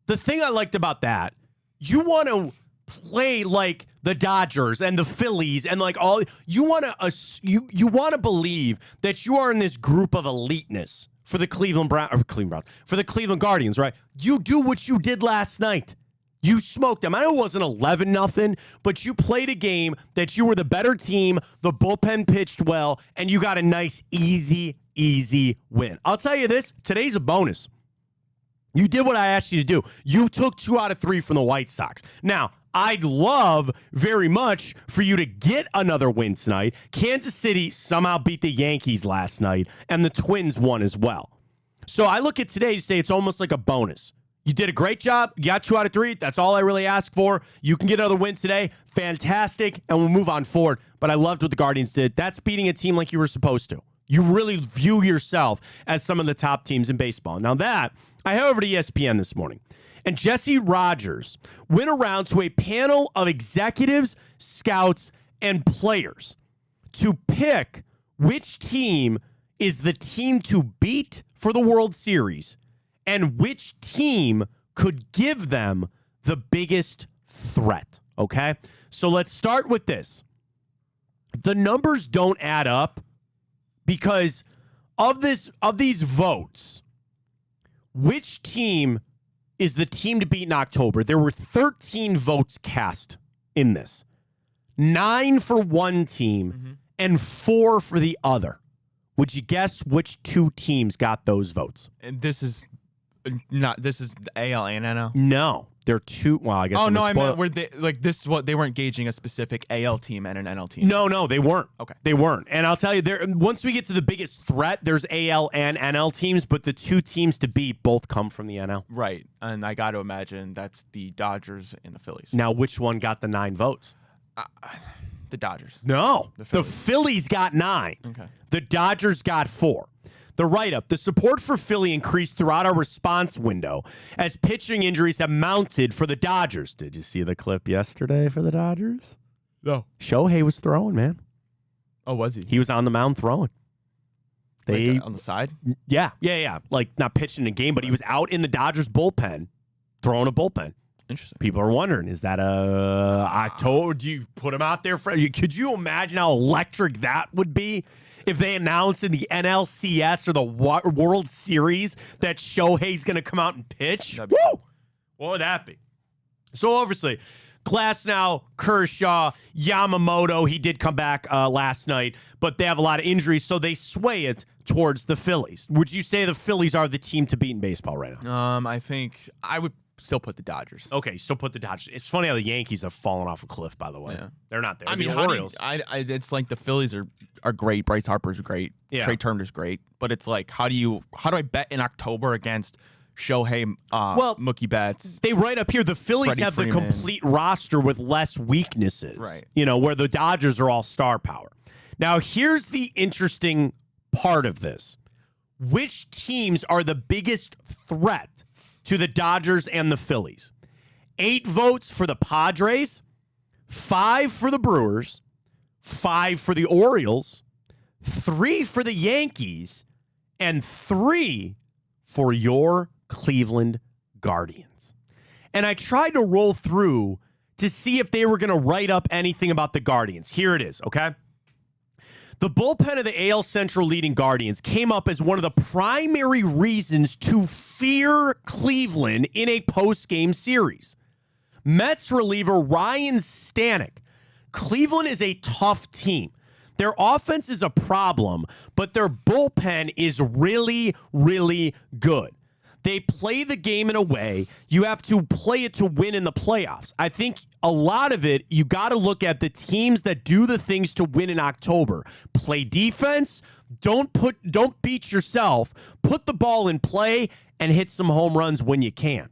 the thing I liked about that, you want to play like the Dodgers and the Phillies and like all you want to believe that you are in this group of eliteness for the Cleveland Browns, for the Cleveland Guardians, right? You do what you did last night. You smoked them. I know it wasn't 11-0, but you played a game that you were the better team. The bullpen pitched well, and you got a nice, easy win. I'll tell you this, today's a bonus. You did what I asked you to do. You took 2 out of 3 from the White Sox. Now, I'd love very much for you to get another win tonight. Kansas City somehow beat the Yankees last night, and the Twins won as well. So I look at today to say it's almost like a bonus. You did a great job. You got 2 out of 3. That's all I really ask for. You can get another win today. Fantastic, and we'll move on forward. But I loved what the Guardians did. That's beating a team like you were supposed to. You really view yourself as some of the top teams in baseball. Now that, I head over to ESPN this morning, and Jesse Rogers went around to a panel of executives, scouts, and players to pick which team is the team to beat for the World Series and which team could give them the biggest threat, okay? So let's start with this. The numbers don't add up because of these votes, which team is the team to beat in October? There were 13 votes cast in this. 9 for one team and 4 for the other. Would you guess which 2 teams got those votes? And this is the AL and NL? No. They're 2. Well, I guess. Oh, no, I meant were they like this? What they weren't gauging a specific AL team and an NL team? No, they weren't. Okay. They weren't. And I'll tell you, once we get to the biggest threat, there's AL and NL teams, but the 2 teams to beat both come from the NL. Right. And I got to imagine that's the Dodgers and the Phillies. Now, which one got the 9 votes? The Dodgers. No. The Phillies got 9. Okay. The Dodgers got 4. The write-up, the support for Philly increased throughout our response window as pitching injuries have mounted for the Dodgers. Did you see the clip yesterday for the Dodgers? No. Shohei was throwing, man. Oh, was he? He was on the mound throwing. They on the side? Yeah. Like not pitching a game, but he was out in the Dodgers bullpen throwing a bullpen. Interesting. People are wondering, is that October? Do you put him out there for? Could you imagine how electric that would be if they announced in the NLCS or the World Series that Shohei's going to come out and pitch? Woo! What would that be? So obviously, Glasnow, Kershaw, Yamamoto, he did come back last night, but they have a lot of injuries, so they sway it towards the Phillies. Would you say the Phillies are the team to beat in baseball right now? I think I would still put the Dodgers. Okay, still put the Dodgers. It's funny how the Yankees have fallen off a cliff, by the way. Yeah. They're not there. I mean, the Orioles. It's like the Phillies are great. Bryce Harper's great. Yeah. Trey Turner's great. But it's like, how do I bet in October against Shohei, Mookie Betts? They right up here, the Phillies Freddie have Freeman. the complete roster with less weaknesses. Right. Where the Dodgers are all star power. Now, here's the interesting part of this. Which teams are the biggest threat to the Dodgers and the Phillies? 8 votes for the Padres, 5 for the Brewers, 5 for the Orioles, 3 for the Yankees, and 3 for your Cleveland Guardians. And I tried to roll through to see if they were going to write up anything about the Guardians. Here it is, okay? The bullpen of the AL Central leading Guardians came up as one of the primary reasons to fear Cleveland in a post-game series. Mets reliever Ryan Stanek. Cleveland is a tough team. Their offense is a problem, but their bullpen is really, really good. They play the game in a way you have to play it to win in the playoffs. I think a lot of it, you got to look at the teams that do the things to win in October. Play defense, don't beat yourself, put the ball in play, and hit some home runs when you can.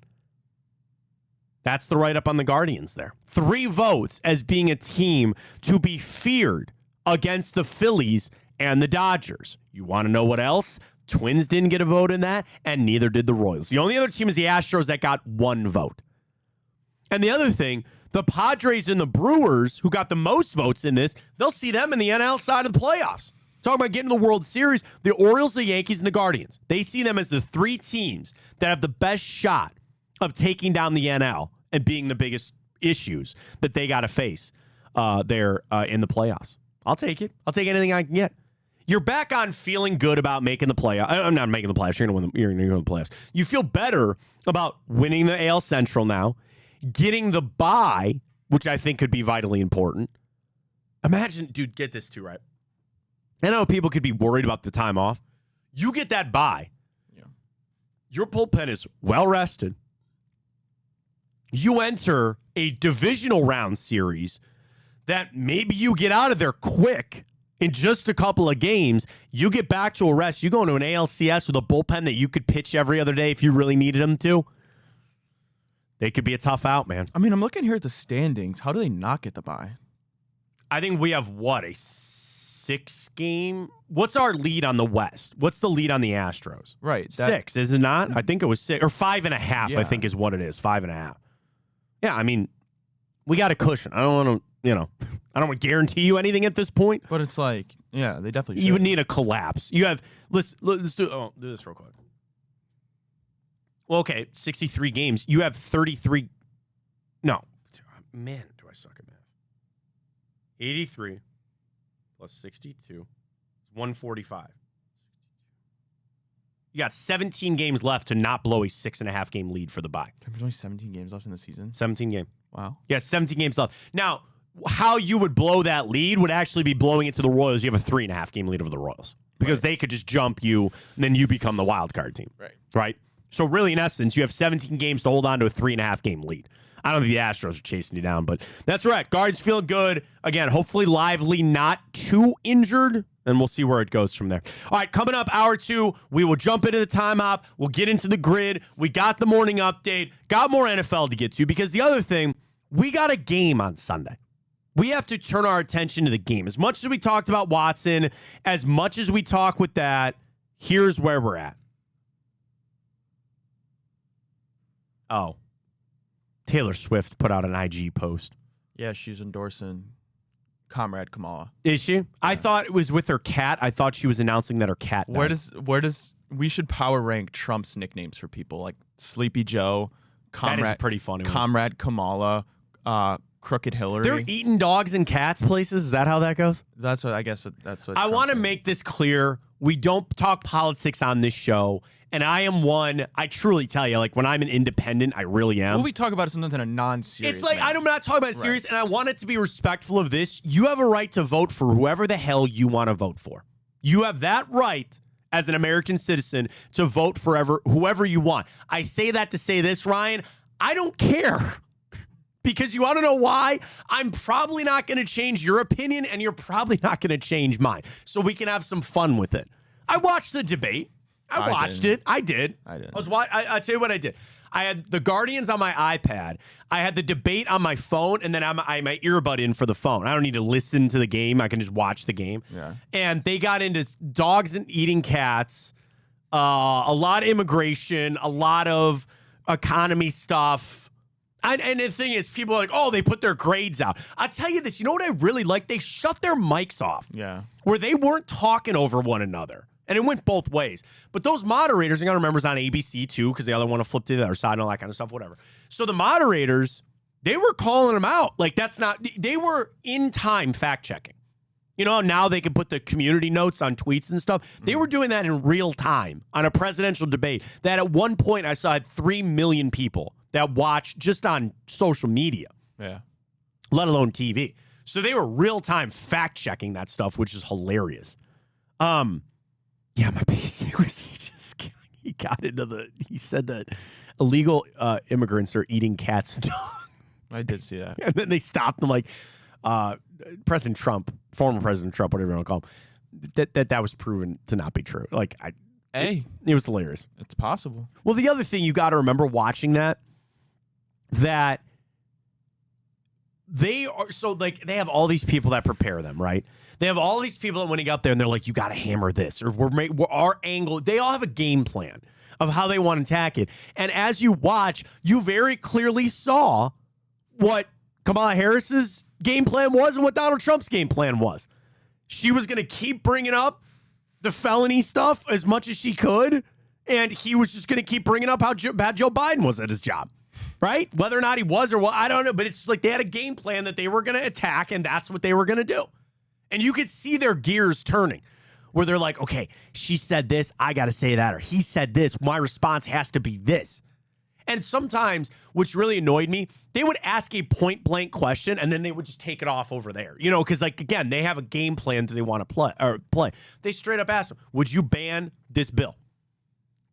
That's the write-up on the Guardians there. 3 votes as being a team to be feared against the Phillies and the Dodgers. You want to know what else? Twins didn't get a vote in that, and neither did the Royals. The only other team is the Astros that got 1 vote. And the other thing, the Padres and the Brewers, who got the most votes in this, they'll see them in the NL side of the playoffs. Talking about getting to the World Series, the Orioles, the Yankees, and the Guardians. They see them as the 3 teams that have the best shot of taking down the NL and being the biggest issues that they got to face there in the playoffs. I'll take it. I'll take anything I can get. You're back on feeling good about making the playoffs. I'm not making the playoffs. You're going to win the playoffs. You feel better about winning the AL Central now, getting the bye, which I think could be vitally important. Imagine, dude, get this too, right? I know people could be worried about the time off. You get that bye. Yeah. Your bullpen is well rested. You enter a divisional round series that maybe you get out of there quick. In just a couple of games, you get back to a rest. You go into an ALCS with a bullpen that you could pitch every other day if you really needed them to. They could be a tough out, man. I mean, I'm looking here at the standings. How do they not get the bye? I think we have, a 6 game? What's our lead on the West? What's the lead on the Astros? Right. 6, is it not? I think it was 6. Or 5.5, Yeah. I think is what it is. 5.5. Yeah, I mean, we got a cushion. I don't want to, I don't want to guarantee you anything at this point. But it's like, yeah, they definitely should. You would need a collapse. You have, let's do this real quick. Well, okay, 63 games. You have 33. No. Man, do I suck at math. 83 plus 62 is 145. You got 17 games left to not blow a 6.5 game lead for the bye. There's only 17 games left in the season. 17 game. Wow. Yeah, 17 games left. Now, how you would blow that lead would actually be blowing it to the Royals. You have a 3.5 game lead over the Royals because they could just jump you, and then you become the wild card team. Right. So really, in essence, you have 17 games to hold on to a 3.5 game lead. I don't think the Astros are chasing you down, but that's right. Guards feeling good. Again, hopefully Lively not too injured, and we'll see where it goes from there. All right, coming up, hour 2, we will jump into the time hop. We'll get into the grid. We got the morning update. Got more NFL to get to because the other thing, we got a game on Sunday. We have to turn our attention to the game. As much as we talked about Watson, as much as we talk with that, here's where we're at. Oh. Taylor Swift put out an IG post. Yeah, she's endorsing Comrade Kamala. Is she? Yeah. I thought it was with her cat. I thought she was announcing that her cat died. Where does we should power rank Trump's nicknames for people like Sleepy Joe, Comrade, that is pretty funny. Comrade Kamala, Crooked Hillary. They're eating dogs in cats places. Is that how that goes? That's what I guess. That's what I want to make this clear. We don't talk politics on this show. And I am one, I truly tell you, like when I'm an independent, I really am. Well, we talk about it sometimes in a non-serious It's like, manner. I'm not talking about it serious, and I want it to be respectful of this. You have a right to vote for whoever the hell you want to vote for. You have that right as an American citizen to vote for whoever you want. I say that to say this, Ryan. I don't care. Because you want to know why? I'm probably not going to change your opinion, and you're probably not going to change mine. So we can have some fun with it. I watched the debate. I watched it. I did. I did. I'll tell you what I did. I had the Guardians on my iPad. I had the debate on my phone, and then I had my earbud in for the phone. I don't need to listen to the game. I can just watch the game. Yeah. And they got into dogs and eating cats, a lot of immigration, a lot of economy stuff. And the thing is, people are like, oh, they put their grades out. I'll tell you this. You know what I really like? They shut their mics off. Yeah. Where they weren't talking over one another. And it went both ways. But those moderators, you got to remember, it's on ABC too, because the other one to flip to the other side and all that kind of stuff, whatever. So the moderators, they were calling them out. Like, they were in time fact checking. You know, now they can put the community notes on tweets and stuff. They were doing that in real time on a presidential debate that at one point I saw had 3 million people that watched just on social media. Yeah. Let alone TV. So they were real time fact checking that stuff, which is hilarious. Yeah, my basic was he got into he said that illegal immigrants are eating cats and dogs. I did see that. And then they stopped them like President Trump, former President Trump, whatever you want to call him, that was proven to not be true. Like, it was hilarious. It's possible. Well, the other thing you got to remember watching that they are, so like they have all these people that prepare them, right? They have all these people that when they get up there and they're like, you got to hammer this, or we're our angle. They all have a game plan of how they want to attack it. And as you watch, you very clearly saw what Kamala Harris's game plan was and what Donald Trump's game plan was. She was going to keep bringing up the felony stuff as much as she could, and he was just going to keep bringing up how bad Joe Biden was at his job, right? Whether or not he was or what, I don't know, but it's just like they had a game plan that they were going to attack, and that's what they were going to do. And you could see their gears turning, where they're like, okay, she said this, I got to say that, or he said this, my response has to be this. And sometimes, which really annoyed me, they would ask a point-blank question, and then they would just take it off over there. You know, because, like, again, they have a game plan that they want to play. They straight up asked them, would you ban this bill?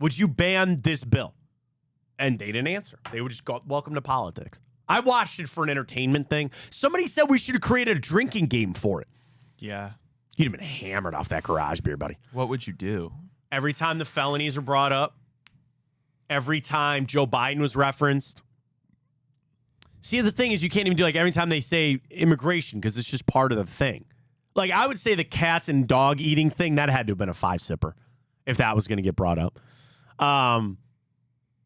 Would you ban this bill? And they didn't answer. They would just go, welcome to politics. I watched it for an entertainment thing. Somebody said we should have created a drinking game for it. Yeah. You'd have been hammered off that garage beer, buddy. What would you do? Every time the felonies are brought up, every time Joe Biden was referenced. See, the thing is, you can't even do like every time they say immigration because it's just part of the thing. Like, I would say the cats and dog eating thing, that had to have been a 5-sipper if that was going to get brought up.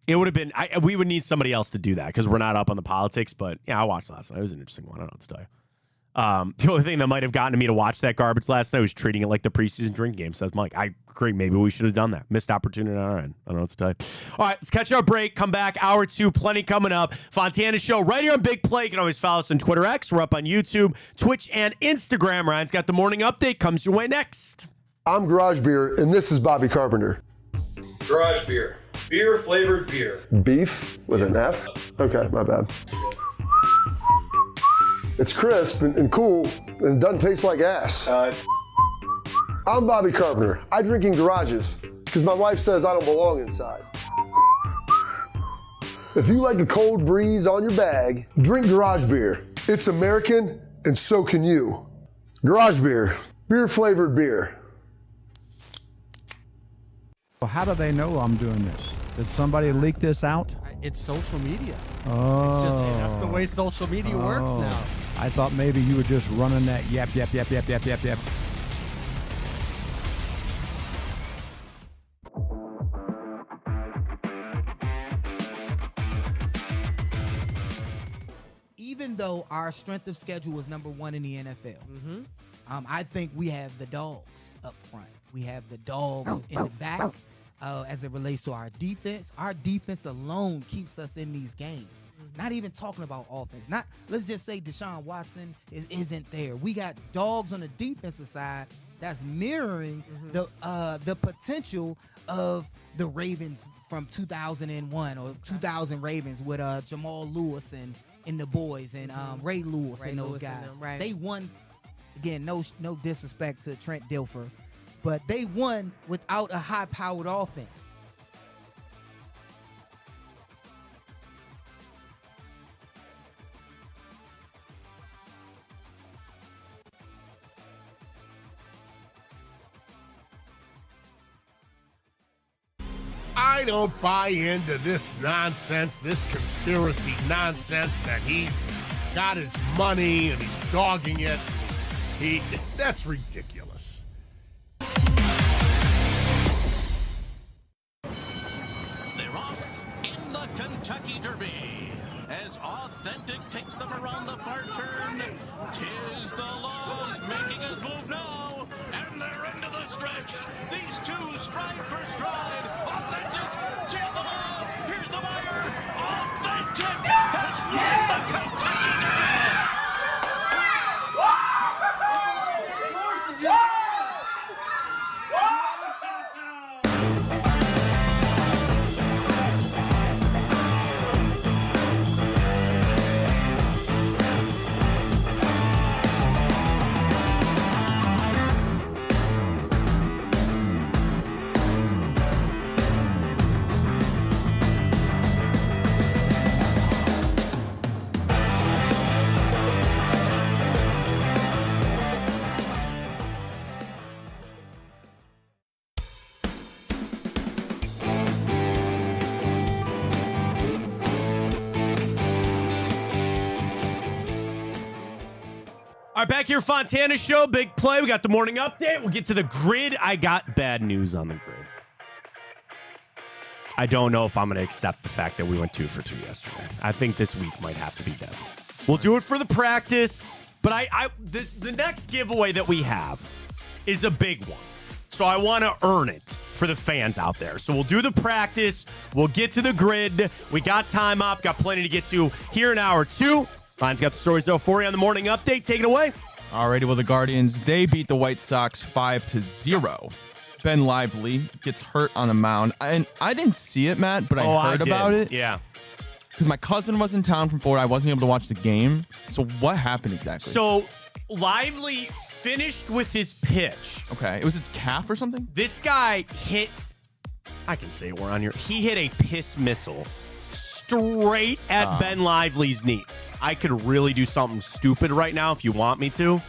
It would have been, we would need somebody else to do that because we're not up on the politics. But yeah, I watched last night. It was an interesting one. I don't know what to tell you. The only thing that might have gotten me to watch that garbage last night was treating it like the preseason drink game. So I was like, I agree. Maybe we should have done that. Missed opportunity on our end. I don't know what to tell you. All right, let's catch our break. Come back. Hour 2, plenty coming up. Fontana Show right here on Big Play. You can always follow us on Twitter X. We're up on YouTube, Twitch, and Instagram. Ryan's got the morning update. Comes your way next. I'm Garage Beer, and this is Bobby Carpenter. Garage Beer. Beer-flavored beer. Beef with an F? Okay, my bad. It's crisp and cool, and it doesn't taste like ass. I'm Bobby Carpenter. I drink in garages because my wife says I don't belong inside. If you like a cold breeze on your bag, drink Garage Beer. It's American, and so can you. Garage Beer. Beer-flavored beer. Well, how do they know I'm doing this? Did somebody leak this out? It's social media. Oh. That's the way social media works now. I thought maybe you were just running that yap. Even though our strength of schedule was #1 in the NFL, I think we have the dogs up front. We have the dogs in the back as it relates to our defense. Our defense alone keeps us in these games. Not even talking about offense. Let's just say Deshaun Watson isn't there. We got dogs on the defensive side that's mirroring the potential of the Ravens from 2001 or 2000 Ravens with Jamal Lewis and the boys and Ray Lewis and those guys. Right. They won, again, no disrespect to Trent Dilfer, but they won without a high-powered offense. I don't buy into this nonsense, this conspiracy nonsense that he's got his money and he's dogging it. That's ridiculous. They're off in the Kentucky Derby as Authentic takes them around the far turn. Tis the Laws making his move now, and they're into the stretch. These two stride for stride. Authentic, tis the Law. Here's the wire. Authentic has won the Kentucky Derby. All right, back here, Fontana Show, big play. We got the morning update. We'll get to the grid. I got bad news on the grid. I don't know if I'm going to accept the fact that we went 2 for 2 yesterday. I think this week might have to be dead. We'll do it for the practice, but the next giveaway that we have is a big one. So I want to earn it for the fans out there. So we'll do the practice. We'll get to the grid. We got time up. Got plenty to get to here in hour 2. Ryan's got the stories, though, for you on the morning update. Take it away. Alrighty, well, the Guardians, they beat the White Sox 5-0. Ben Lively gets hurt on the mound. And I didn't see it, Matt, but I heard about it. Yeah. Because my cousin was in town from Florida. I wasn't able to watch the game. So what happened exactly? So Lively finished with his pitch. Okay. It was a calf or something? This guy hit, I can say it, we're on here. He hit a piss missile straight at Ben Lively's knee. I could really do something stupid right now if you want me to.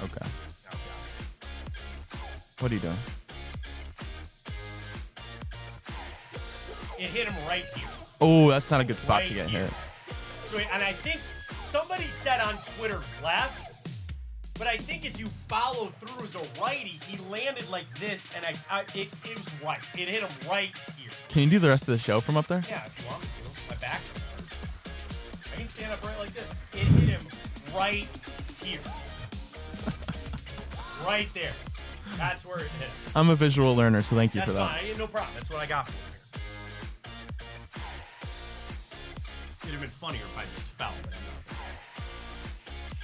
Okay. What are you doing? It hit him right here. Oh, that's not a good spot Right to get here. hit. So, and I think somebody said on Twitter left, but I think as you follow through as a righty, he landed like this, and it was right. It hit him right here. Can you do the rest of the show from up there? Yeah, if you want me to. My back hurts. I can stand up right like this. It hit him right here. Right there. That's where it hit him. I'm a visual learner, so thank you for that. That's fine. No problem. That's what I got for you. It'd have been funnier if I just fell, but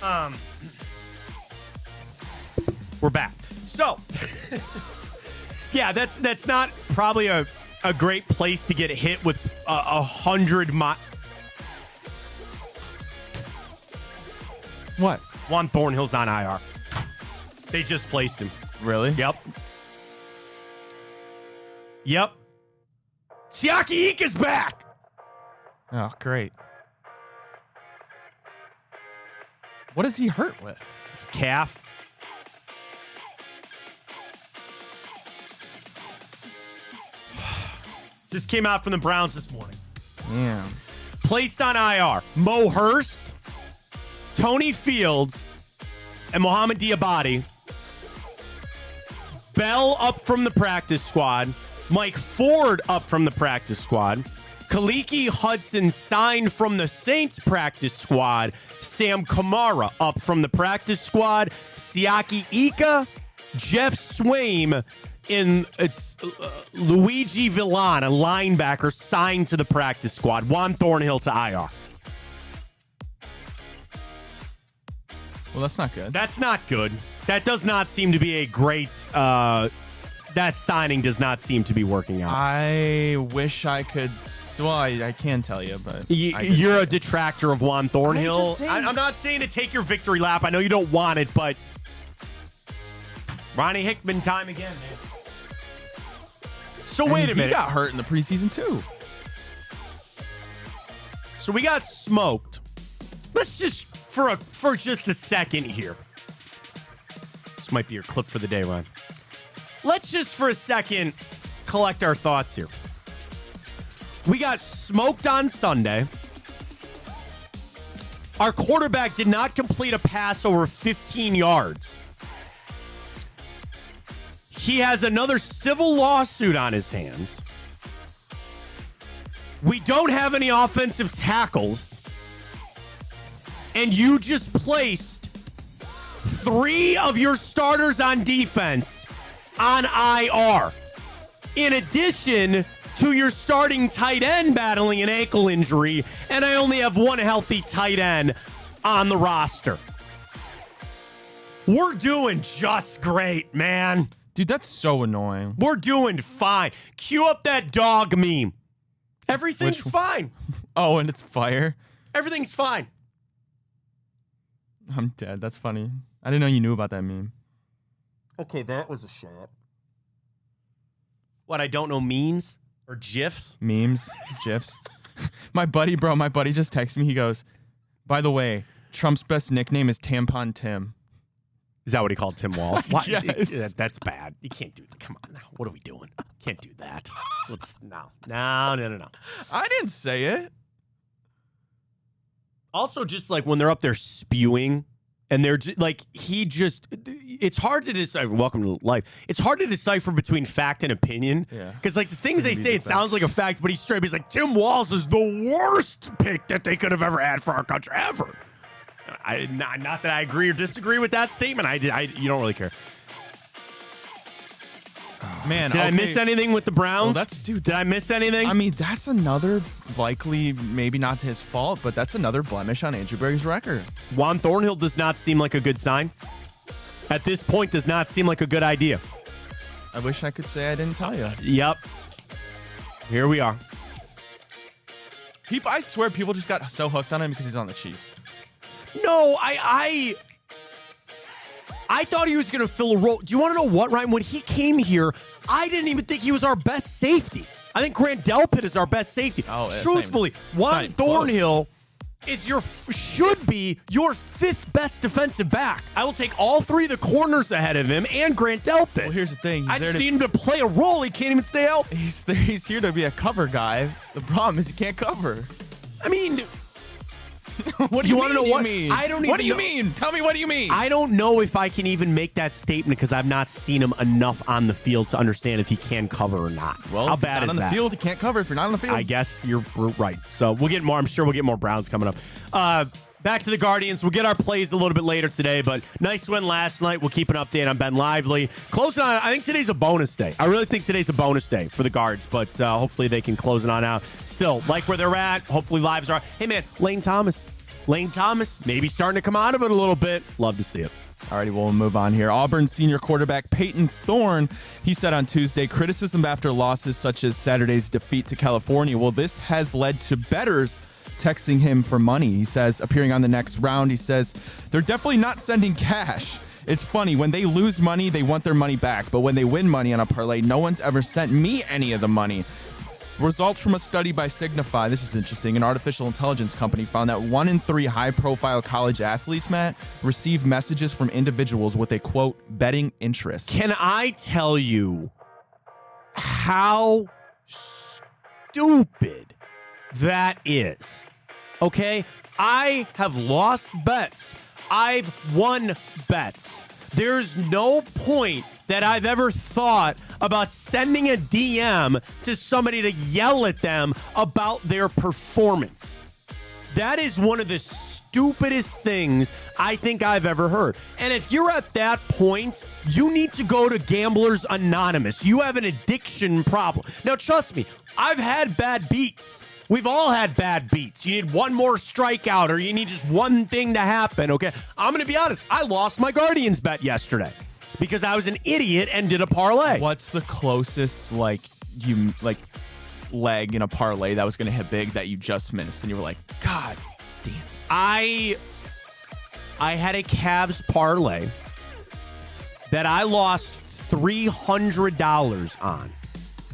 I'm not. We're back. So, yeah, that's not probably a great place to get hit with 100 What? Juan Thornhill's on IR. They just placed him. Really? Yep. Siaki Ika's back. Oh, great. What is he hurt with? Calf. Just came out from the Browns this morning. Yeah. Placed on IR. Mo Hurst, Tony Fields, and Mohamed Diabate. Bell up from the practice squad. Mike Ford up from the practice squad. Kaliki Hudson signed from the Saints practice squad. Sam Kamara up from the practice squad. Siaki Ika, Jeff Swaim, and it's Luigi Villan, a linebacker, signed to the practice squad. Juan Thornhill to IR. Well, that's not good. That's not good. That does not seem to be a great... that signing does not seem to be working out. I wish I could... Well, I can tell you, but... You're a detractor of Juan Thornhill. I'm not saying to take your victory lap. I know you don't want it, but... Ronnie Hickman time again, man. So wait a minute. He got hurt in the preseason, too. So we got smoked. Let's just... For just a second here. This might be your clip for the day, Ron. let's just for a second collect our thoughts here. We got smoked on Sunday. Our quarterback did not complete a pass over 15 yards. He has another civil lawsuit on his hands. We don't have any offensive tackles. And you just placed 3 of your starters on defense on IR. In addition to your starting tight end battling an ankle injury, and I only have one healthy tight end on the roster. We're doing just great, man. Dude, that's so annoying. We're doing fine. Cue up that dog meme. Everything's fine. Oh, and it's fire? Everything's fine. I'm dead. That's funny. I didn't know you knew about that meme. Okay, that was a shot. What, I don't know memes or GIFs? Memes, GIFs. My buddy just texted me. He goes, by the way, Trump's best nickname is Tampon Tim. Is that what he called Tim Walz? Yes. That's bad. You can't do that. Come on now. What are we doing? Can't do that. No. I didn't say it. Also, just like when they're up there spewing and they're like, it's hard to decipher. Welcome to life. It's hard to decipher between fact and opinion. Yeah. Because like the things they say, it sounds like a fact, but he's like, Tim Walz is the worst pick that they could have ever had for our country ever. Not that I agree or disagree with that statement. You don't really care. Man, did I miss anything with the Browns? Did I miss anything? I mean, that's another likely, maybe not to his fault, but that's another blemish on Andrew Berry's record. Juan Thornhill does not seem like a good sign. At this point, does not seem like a good idea. I wish I could say I didn't tell you. Yep. Here we are. I swear people just got so hooked on him because he's on the Chiefs. No, I thought he was going to fill a role. Do you want to know what, Ryan? When he came here, I didn't even think he was our best safety. I think Grant Delpit is our best safety. Oh, yeah, truthfully, Juan Thornhill should be your 5th best defensive back. I will take all 3 of the corners ahead of him and Grant Delpit. Well, here's the thing. I just need him to play a role. He can't even stay healthy. He's here to be a cover guy. The problem is he can't cover. I mean... What do you want to know what? mean? I don't even What do you know. mean? Tell me what do you mean? I don't know if I can even make that statement because I've not seen him enough on the field to understand if he can cover or not. Well, how bad is on that? the field, he can't cover if you're not on the field. I guess you're right. So we'll get more. I'm sure we'll get more Browns coming up. Back to the Guardians. We'll get our plays a little bit later today, but nice win last night. We'll keep an update on Ben Lively. Closing on, I think today's a bonus day. I really think today's a bonus day for the Guards, but hopefully they can close it on out. Still, like where they're at. Hopefully lives are. Hey, man, Lane Thomas, maybe starting to come out of it a little bit. Love to see it. All righty, we'll move on here. Auburn senior quarterback Peyton Thorne, he said on Tuesday, criticism after losses such as Saturday's defeat to California. Well, this has led to bettors texting him for money. He says, appearing on the next round, he says, they're definitely not sending cash. It's funny, when they lose money, they want their money back. But when they win money on a parlay, no one's ever sent me any of the money. Results from a study by Signify, this is interesting, an artificial intelligence company found that 1 in 3 high-profile college athletes, Matt, receive messages from individuals with a, quote, betting interest. Can I tell you how stupid that is? Okay? I have lost bets. I've won bets. There's no point that I've ever thought about sending a DM to somebody to yell at them about their performance. That is one of the stupidest things I think I've ever heard. And if you're at that point, you need to go to Gamblers Anonymous. You have an addiction problem. Now, trust me, I've had bad beats. We've all had bad beats. You need one more strikeout or you need just one thing to happen, okay? I'm going to be honest. I lost my Guardians bet yesterday because I was an idiot and did a parlay. What's the closest, leg in a parlay that was going to hit big that you just missed? And you were like, God damn. I had a Cavs parlay that I lost $300 on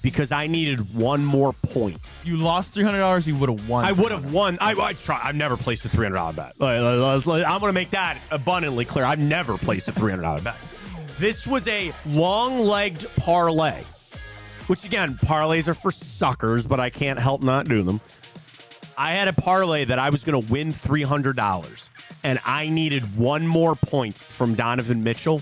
because I needed one more point. You lost $300, you would have won. I would have won. I've never placed a $300 bet. I'm going to make that abundantly clear. I've never placed a $300 bet. This was a long-legged parlay, which, again, parlays are for suckers, but I can't help not do them. I had a parlay that I was going to win $300, and I needed one more point from Donovan Mitchell.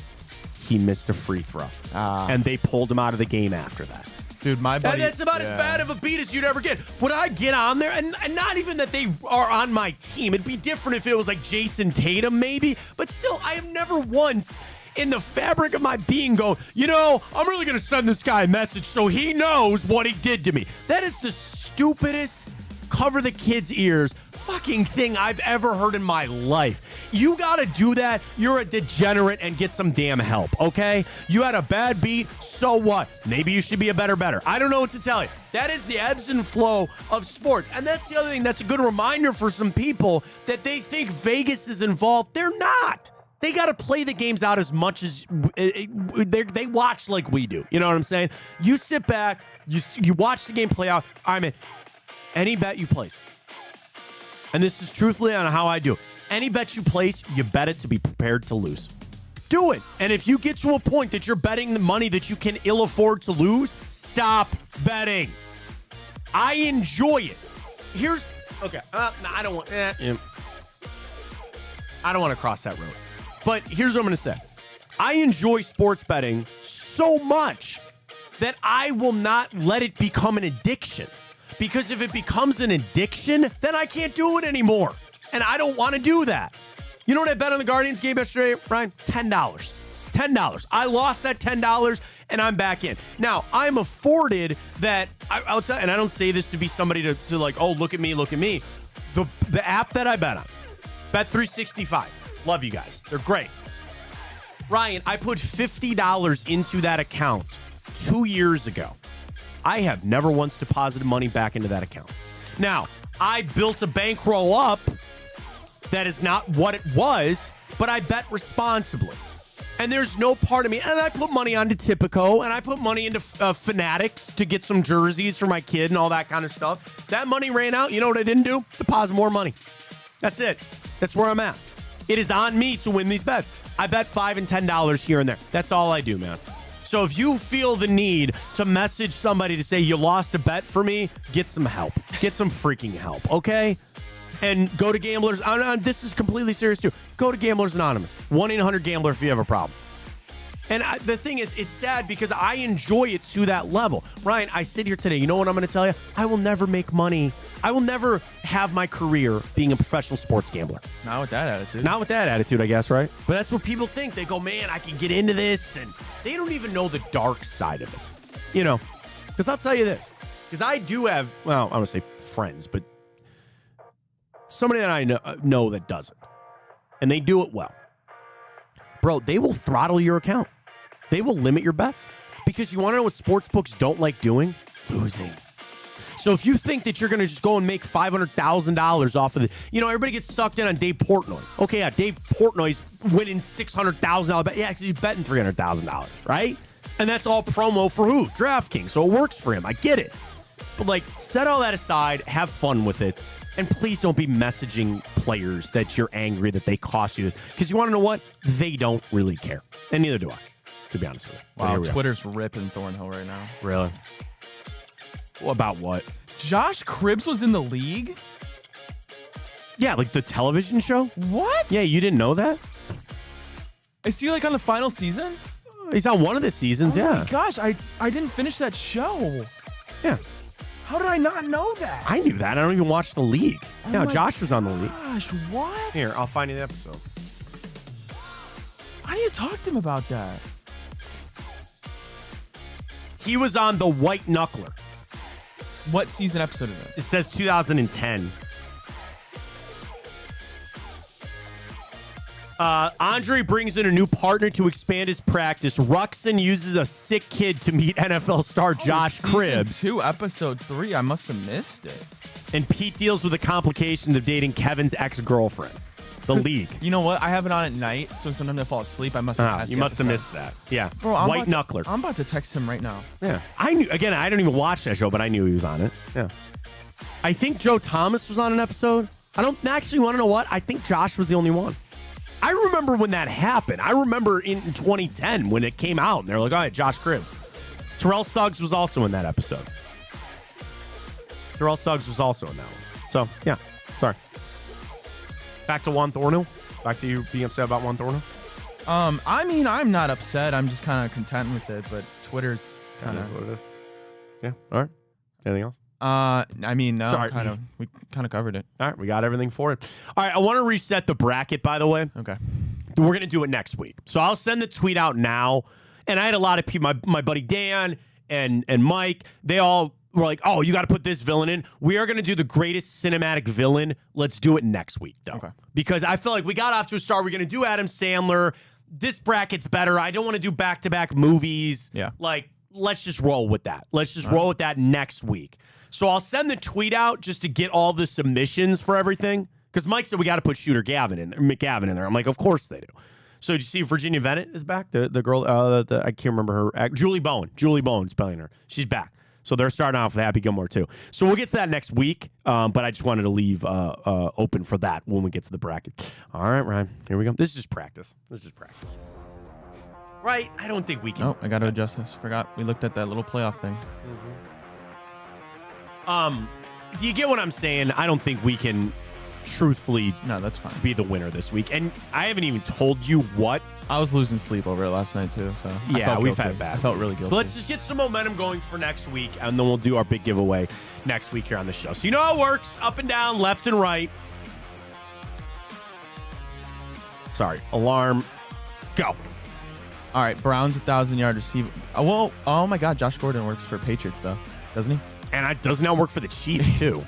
He missed a free throw, and they pulled him out of the game after that. Dude, my buddy. And that's about as bad of a beat as you'd ever get. Would I get on there? And not even that they are on my team. It'd be different if it was like Jason Tatum, maybe. But still, I have never once in the fabric of my being go, I'm really going to send this guy a message so he knows what he did to me. That is the stupidest cover the kid's ears fucking thing I've ever heard in my life. You got to do that. You're a degenerate and get some damn help, okay? You had a bad beat, so what? Maybe you should be a better. I don't know what to tell you. That is the ebbs and flow of sports. And that's the other thing that's a good reminder for some people that they think Vegas is involved. They're not. They got to play the games out as much as they watch like we do. You know what I'm saying? You sit back, you watch the game play out. I mean, any bet you place, and this is truthfully on how I do it, any bet you place, you bet it to be prepared to lose. Do it. And if you get to a point that you're betting the money that you can ill afford to lose, stop betting. I enjoy it. I don't want to cross that road. But here's what I'm going to say. I enjoy sports betting so much that I will not let it become an addiction. Because if it becomes an addiction, then I can't do it anymore. And I don't want to do that. You know what I bet on the Guardians game yesterday, Ryan? $10. $10. I lost that $10, and I'm back in. Now, I'm afforded that, outside, and I don't say this to be somebody to like, oh, look at me. The app that I bet on, Bet365. Love you guys. They're great. Ryan, I put $50 into that account 2 years ago. I have never once deposited money back into that account. Now, I built a bankroll up that is not what it was, but I bet responsibly. And there's no part of me, and I put money onto Tipico, and I put money into Fanatics to get some jerseys for my kid and all that kind of stuff. That money ran out. You know what I didn't do? Deposit more money. That's it. That's where I'm at. It is on me to win these bets. I bet $5 and $10 here and there. That's all I do, man. So if you feel the need to message somebody to say you lost a bet for me, get some help. Get some freaking help, okay? And go to Gamblers. This is completely serious, too. Go to Gamblers Anonymous. 1-800-GAMBLER if you have a problem. And the thing is, it's sad because I enjoy it to that level. Ryan, I sit here today. You know what I'm going to tell you? I will never make money. I will never have my career being a professional sports gambler. Not with that attitude. Not with that attitude, I guess, right? But that's what people think. They go, man, I can get into this. And they don't even know the dark side of it. You know, because I'll tell you this. Because I do have, well, I don't say friends, but somebody that I know that doesn't. And they do it well. Bro, they will throttle your account. They will limit your bets. Because you want to know what sports books don't like doing? Losing. So if you think that you're going to just go and make $500,000 off of it, everybody gets sucked in on Dave Portnoy. Okay, yeah, Dave Portnoy's winning $600,000 bet. Yeah, because he's betting $300,000, right? And that's all promo for who? DraftKings. So it works for him. I get it. But, set all that aside. Have fun with it. And please don't be messaging players that you're angry that they cost you. Because you want to know what? They don't really care. And neither do I, to be honest with you. Wow, Twitter's ripping Thornhill right now. Really? Well, about what? Josh Cribbs was in the league? Yeah, like the television show? What? Yeah, you didn't know that? Is he on the final season? He's on one of the seasons, yeah. Oh my gosh, I didn't finish that show. Yeah. How did I not know that? I knew that. I don't even watch the league. Yeah, Josh was on the league. Gosh, what? Here, I'll find you the episode. Why didn't you talk to him about that? He was on The White Knuckler. What season episode is it? It says 2010. Andre brings in a new partner to expand his practice. Ruxin uses a sick kid to meet NFL star Josh Cribbs. Season 2, episode 3. I must have missed it. And Pete deals with the complications of dating Kevin's ex-girlfriend. The league. You know what? I have it on at night, so sometimes I fall asleep. I must have you must have missed that. Yeah. Bro, White Knuckler. I'm about to text him right now. Yeah. I knew. Again, I don't even watch that show, but I knew he was on it. Yeah. I think Joe Thomas was on an episode. I don't actually want to know what. I think Josh was the only one. I remember when that happened. I remember in 2010 when it came out, and they're like, all right, Josh Cribbs. Terrell Suggs was also in that episode. Terrell Suggs was also in that one. So, yeah, sorry. Back to Juan Thornhill. Back to you being upset about Juan Thornhill. I mean, I'm not upset. I'm just kind of content with it, but Twitter's kind of what it is. Yeah, all right. Anything else? I mean, no, Sorry. we kind of covered it. All right, we got everything for it. All right, I want to reset the bracket, by the way. Okay. We're going to do it next week. So I'll send the tweet out now. And I had a lot of people, my buddy Dan and Mike, they all were like, oh, you got to put this villain in. We are going to do the greatest cinematic villain. Let's do it next week, though. Okay. Because I feel like we got off to a start. We're going to do Adam Sandler. This bracket's better. I don't want to do back-to-back movies. Yeah. Like, let's just roll with that. Let's just roll with that next week. So I'll send the tweet out just to get all the submissions for everything. Because Mike said we got to put Shooter McGavin in there. I'm like, of course they do. So did you see Virginia Bennett is back? The girl, I can't remember her. Julie Bowen. Julie Bowen's playing her. She's back. So they're starting off with Happy Gilmore too. So we'll get to that next week. But I just wanted to leave open for that when we get to the bracket. All right, Ryan. Here we go. This is just practice. Right? I don't think we can. Oh, I got to adjust this. Forgot we looked at that little playoff thing. Do you get what I'm saying? I don't think we can truthfully that's fine. Be the winner this week. And I haven't even told you what. I was losing sleep over it last night too. So yeah, we've had bad. I felt really guilty. So let's just get some momentum going for next week, and then we'll do our big giveaway next week here on the show. So you know how it works: up and down, left and right. Sorry, alarm. Go. All right, Browns 1,000-yard receiver. Oh my God, Josh Gordon works for Patriots though, doesn't he? And it does now work for the Chiefs too.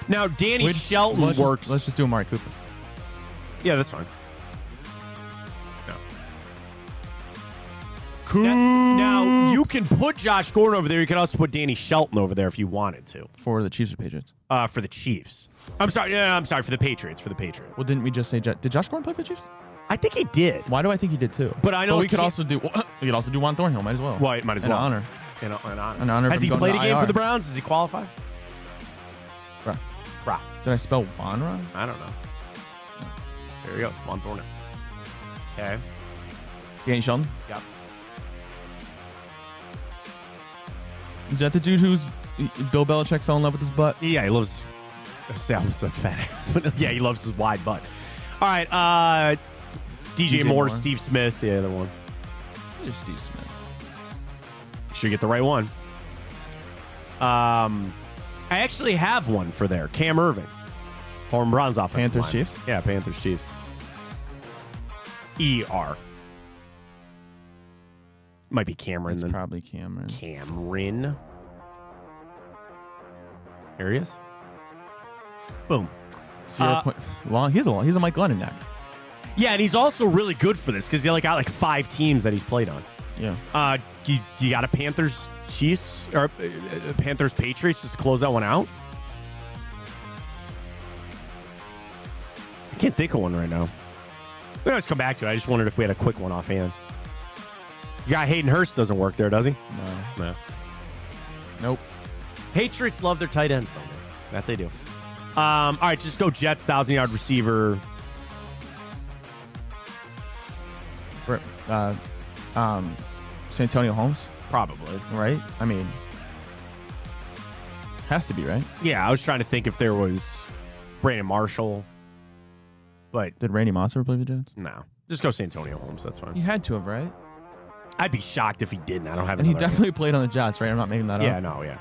Now Danny Shelton works. Let's just do Amari Cooper. Yeah, that's fine. Now, you can put Josh Gordon over there. You can also put Danny Shelton over there if you wanted to. For the Chiefs or Patriots? For the Chiefs. I'm sorry. No, I'm sorry. For the Patriots. Well, didn't we just say did Josh Gordon play for the Chiefs? I think he did. Why do I think he did too? But I know we could also do Juan Thornhill. Might as well. Well, might as well. An honor. An honor. Has he played a game for the Browns? Does he qualify? Bra. Did I spell Juan wrong? I don't know. There you go. Juan Thornhill. Okay. Danny Shelton? Yep. Is that the dude who's Bill Belichick fell in love with his butt? Yeah, he loves. I almost said fat ass, but yeah, he loves his wide butt. All right, DJ Moore, Steve Smith, the other one. There's Steve Smith. Should get the right one. I actually have one for there. Cam Irving, former Browns offensive Panthers line. Chiefs. Yeah, Panthers Chiefs. ER. Might be Cameron. It's then. probably Cameron. Cameron. There he is. Boom. 0 point. Well, he's a Mike Glennon neck. Yeah, and he's also really good for this because he got like 5 teams that he's played on. Yeah. You got a Panthers Chiefs or Panthers Patriots just to close that one out? I can't think of one right now. We can always come back to it. I just wondered if we had a quick one offhand. You got Hayden Hurst doesn't work there, does he? No. Nope. Patriots love their tight ends, though. That they do. All right, just go Jets, 1,000-yard receiver. Santonio Holmes? Probably. Right? I mean, has to be, right? Yeah, I was trying to think if there was Brandon Marshall, but Did Randy Moss ever play for the Jets? no. Just go Santonio Holmes. That's fine. He had to have, right? I'd be shocked if he didn't. I don't have. And he another- definitely played on the Jets, right? I'm not making that Yeah, up. no, yeah.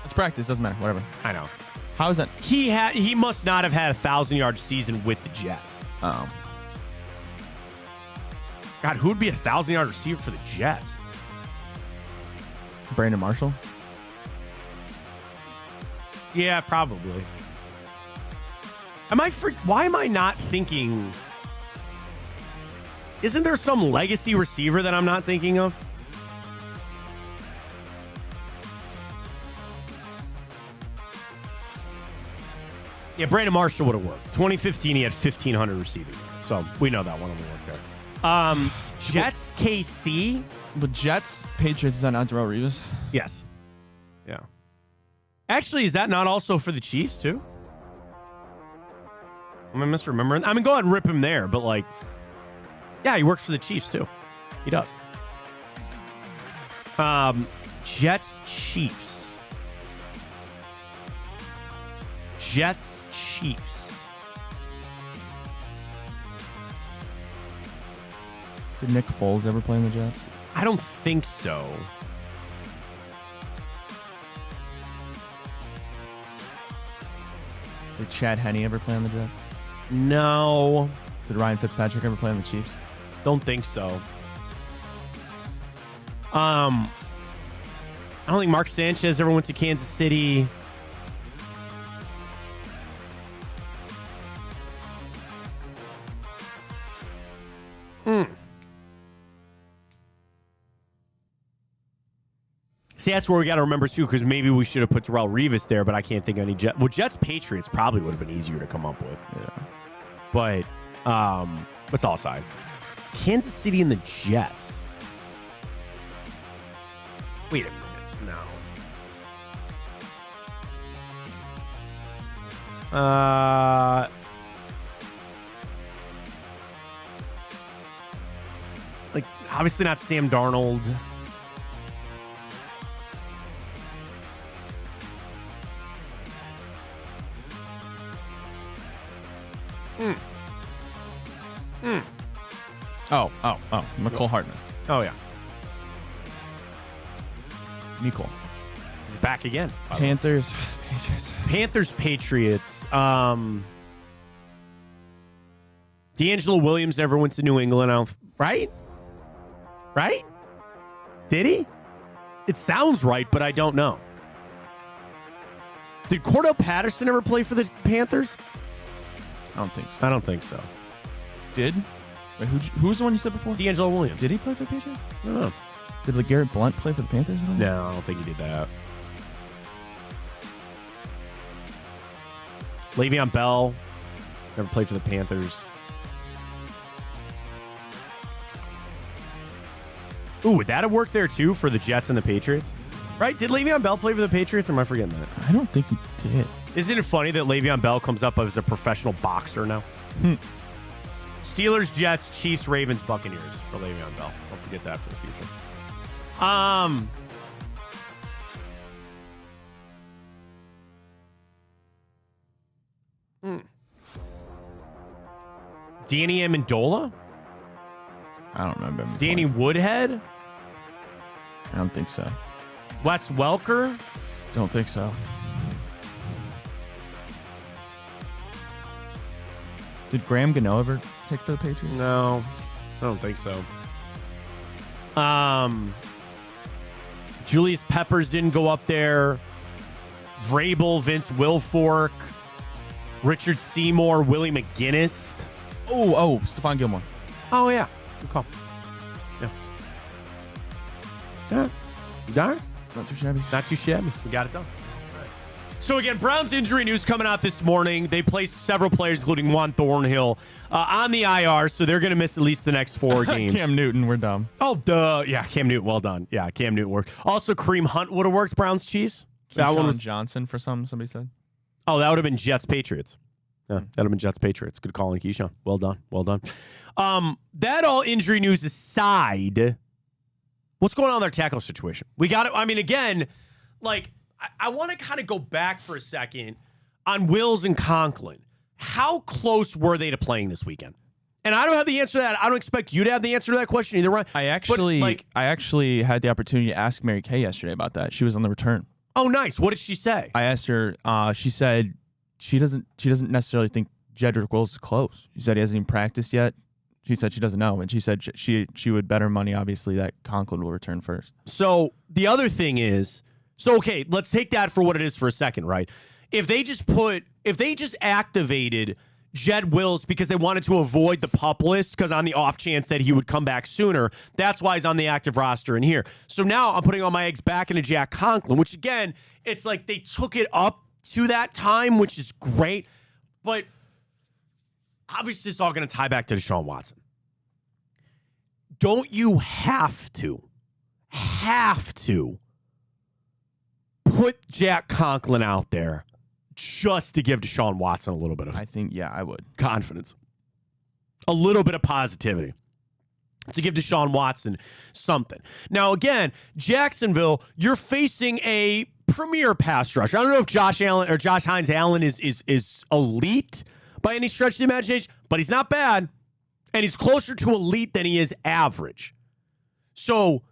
It's practice. Doesn't matter. Whatever. I know. How is that? He must not have had a 1,000-yard season with the Jets. Oh. God, who would be a 1,000-yard receiver for the Jets? Brandon Marshall? Yeah, probably. Why am I not thinking? Isn't there some legacy receiver that I'm not thinking of? Yeah, Brandon Marshall would have worked. 2015, he had 1,500 receiving yards, so we know that one will work there. Jets, KC. But Jets, Patriots, is that not Darrelle Revis? Yes. Yeah. Actually, is that not also for the Chiefs too? Am I misremembering? I mean, go ahead and rip him there, but like, yeah, he works for the Chiefs too. He does. Jets, Chiefs. Jets, Chiefs. Did Nick Foles ever play in the Jets? I don't think so. Did Chad Henne ever play on the Jets? No. Did Ryan Fitzpatrick ever play on the Chiefs? Don't think so. I don't think Mark Sanchez ever went to Kansas City. See, that's where we got to remember, too, because maybe we should have put Terrell Revis there, but I can't think of any Jets. Well, Jets-Patriots probably would have been easier to come up with. Yeah. But it's all aside. Kansas City and the Jets. Wait a minute. No. Like, obviously not Sam Darnold. McCole Hardman. Oh, yeah. Nicole. He's back again. Panthers, Patriots. Patriots. D'Angelo Williams never went to New England, right? Right? Did he? It sounds right, but I don't know. Did Cordell Patterson ever play for the Panthers? I don't think so. I don't think so. Did? Wait, who was the one you said before? D'Angelo Williams. Did he play for the Patriots? I don't know. Did LeGarrette Blount play for the Panthers? No, I don't think he did that. Le'Veon Bell never played for the Panthers. Ooh, would that have worked there too for the Jets and the Patriots? Right? Did Le'Veon Bell play for the Patriots, or am I forgetting that? I don't think he did. Isn't it funny that Le'Veon Bell comes up as a professional boxer now? Steelers, Jets, Chiefs, Ravens, Buccaneers for Le'Veon Bell. Don't forget that for the future. Danny Amendola? I don't remember him. Danny Woodhead? I don't think so. Wes Welker? Don't think so. Did Graham Gano ever kick for the Patriots? No, I don't think so. Julius Peppers didn't go up there. Vrabel, Vince Wilfork, Richard Seymour, Willie McGinnis. Oh, Stephon Gilmore. Oh, yeah. Good call. Yeah. Yeah. You got it? Not too shabby. Not too shabby. We got it done. So, again, Browns injury news coming out this morning. They placed several players, including Juan Thornhill, on the IR, so they're going to miss at least the next 4 games. Cam Newton, we're dumb. Oh, duh. Yeah, Cam Newton, well done. Yeah, Cam Newton worked. Also, Kareem Hunt would have worked, Browns Chiefs. That one was Johnson for somebody said. Oh, that would have been Jets Patriots. Yeah, that would have been Jets Patriots. Good call on Keyshawn. Well done. Well done. That all injury news aside, what's going on with our tackle situation? We got it. I mean, again, like, I want to kind of go back for a second on Wills and Conklin. How close were they to playing this weekend? And I don't have the answer to that. I don't expect you to have the answer to that question either, Ryan. I actually had the opportunity to ask Mary Kay yesterday about that. She was on the return. Oh, nice. What did she say? I asked her. She said she doesn't necessarily think Jedrick Wills is close. She said he hasn't even practiced yet. She said she doesn't know, and she said she would bet her money, obviously, that Conklin will return first. So the other thing is, okay, let's take that for what it is for a second, right? If they just activated Jed Wills because they wanted to avoid the PUP list, because on the off chance that he would come back sooner, that's why he's on the active roster in here. So now I'm putting all my eggs back into Jack Conklin, which again, it's like they took it up to that time, which is great. But obviously it's all going to tie back to Deshaun Watson. Don't you have to put Jack Conklin out there just to give Deshaun Watson a little bit of I think, yeah, I would. confidence, a little bit of positivity, to give Deshaun Watson something. Now, again, Jacksonville, you're facing a premier pass rush. I don't know if Josh Hines Allen is elite by any stretch of the imagination, but he's not bad, and he's closer to elite than he is average. So,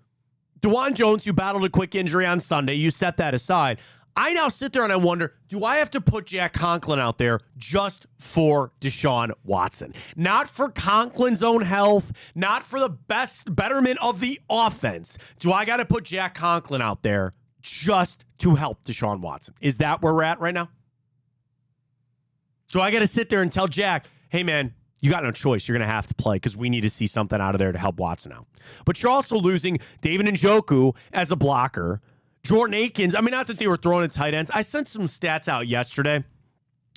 DeJuan Jones, you battled a quick injury on Sunday. You set that aside. I now sit there and I wonder, do I have to put Jack Conklin out there just for Deshaun Watson? Not for Conklin's own health, not for the betterment of the offense. Do I got to put Jack Conklin out there just to help Deshaun Watson? Is that where we're at right now? So I got to sit there and tell Jack, hey, man, you got no choice. You're going to have to play because we need to see something out of there to help Watson out. But you're also losing David Njoku as a blocker. Jordan Akins, I mean, not that they were throwing at tight ends. I sent some stats out yesterday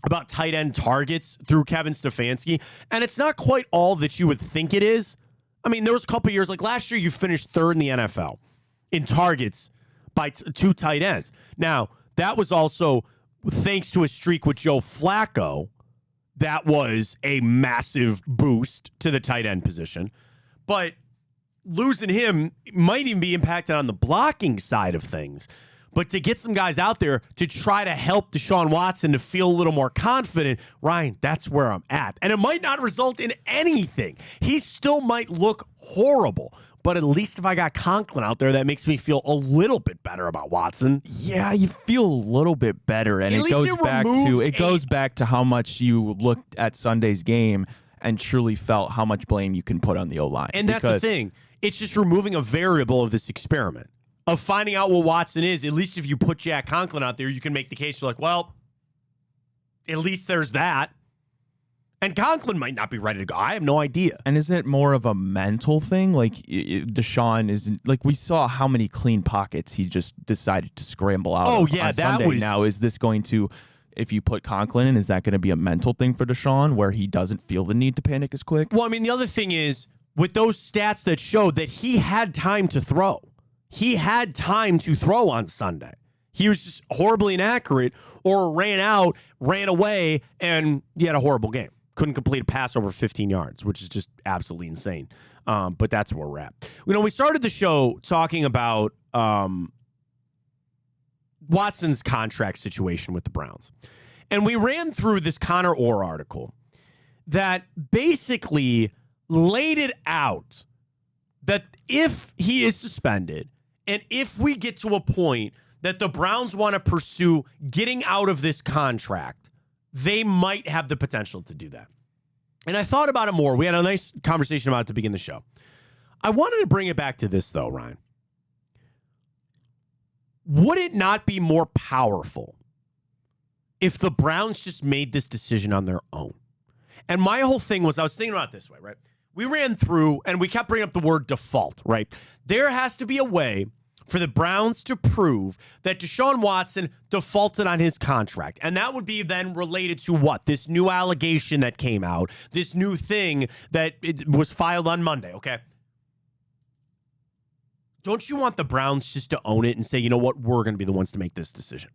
about tight end targets through Kevin Stefanski, and it's not quite all that you would think it is. I mean, there was a couple years, like last year, you finished third in the NFL in targets by two tight ends. Now, that was also thanks to a streak with Joe Flacco. That was a massive boost to the tight end position. But losing him might even be impacted on the blocking side of things. But to get some guys out there to try to help Deshaun Watson to feel a little more confident, Ryan, that's where I'm at. And it might not result in anything. He still might look horrible. But at least if I got Conklin out there, that makes me feel a little bit better about Watson. Yeah, you feel a little bit better. And it goes back to how much you looked at Sunday's game and truly felt how much blame you can put on the O-line. And that's the thing. It's just removing a variable of this experiment of finding out what Watson is. At least if you put Jack Conklin out there, you can make the case. You're like, well, at least there's that. And Conklin might not be ready to go. I have no idea. And isn't it more of a mental thing? Like Deshaun is like, we saw how many clean pockets he just decided to scramble out. Oh of yeah, on Sunday. Now is this going to, if you put Conklin in, is that going to be a mental thing for Deshaun where he doesn't feel the need to panic as quick? Well, I mean, the other thing is with those stats that showed that he had time to throw. He had time to throw on Sunday. He was just horribly inaccurate or ran out, ran away, and he had a horrible game. Couldn't complete a pass over 15 yards, which is just absolutely insane. But that's where we're at. You know, we started the show talking about Watson's contract situation with the Browns. And we ran through this Connor Orr article that basically laid it out that if he is suspended and if we get to a point that the Browns want to pursue getting out of this contract, they might have the potential to do that. And I thought about it more. We had a nice conversation about it to begin the show. I wanted to bring it back to this, though, Ryan. Would it not be more powerful if the Browns just made this decision on their own? And my whole thing was, I was thinking about it this way, right? We ran through, and we kept bringing up the word default, right? There has to be a way for the Browns to prove that Deshaun Watson defaulted on his contract. And that would be then related to what? This new allegation that came out, this new thing that it was filed on Monday, okay? Don't you want the Browns just to own it and say, you know what, we're going to be the ones to make this decision?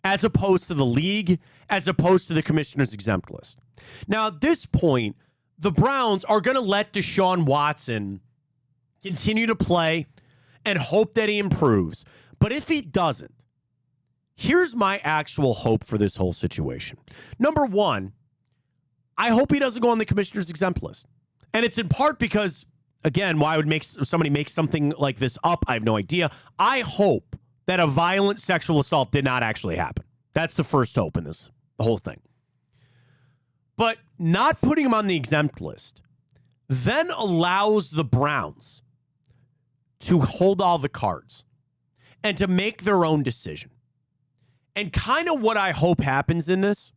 As opposed to the league, as opposed to the commissioner's exempt list. Now, at this point, the Browns are going to let Deshaun Watson continue to play and hope that he improves. But if he doesn't, here's my actual hope for this whole situation. Number one, I hope he doesn't go on the commissioner's exempt list. And it's in part because, again, why would somebody make something like this up? I have no idea. I hope that a violent sexual assault did not actually happen. That's the first hope in this, the whole thing. But not putting him on the exempt list then allows the Browns to hold all the cards and to make their own decision. And kind of what I hope happens in this,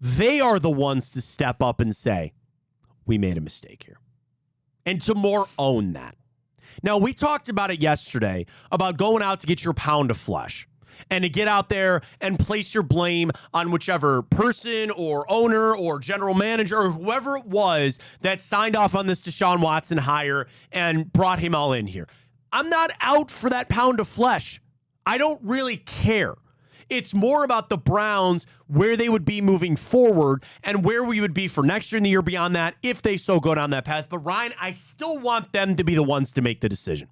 they are the ones to step up and say, we made a mistake here. And to more own that. Now, we talked about it yesterday, about going out to get your pound of flesh and to get out there and place your blame on whichever person or owner or general manager or whoever it was that signed off on this Deshaun Watson hire and brought him all in here. I'm not out for that pound of flesh. I don't really care. It's more about the Browns, where they would be moving forward and where we would be for next year and the year beyond that if they so go down that path. But Ryan, I still want them to be the ones to make the decision.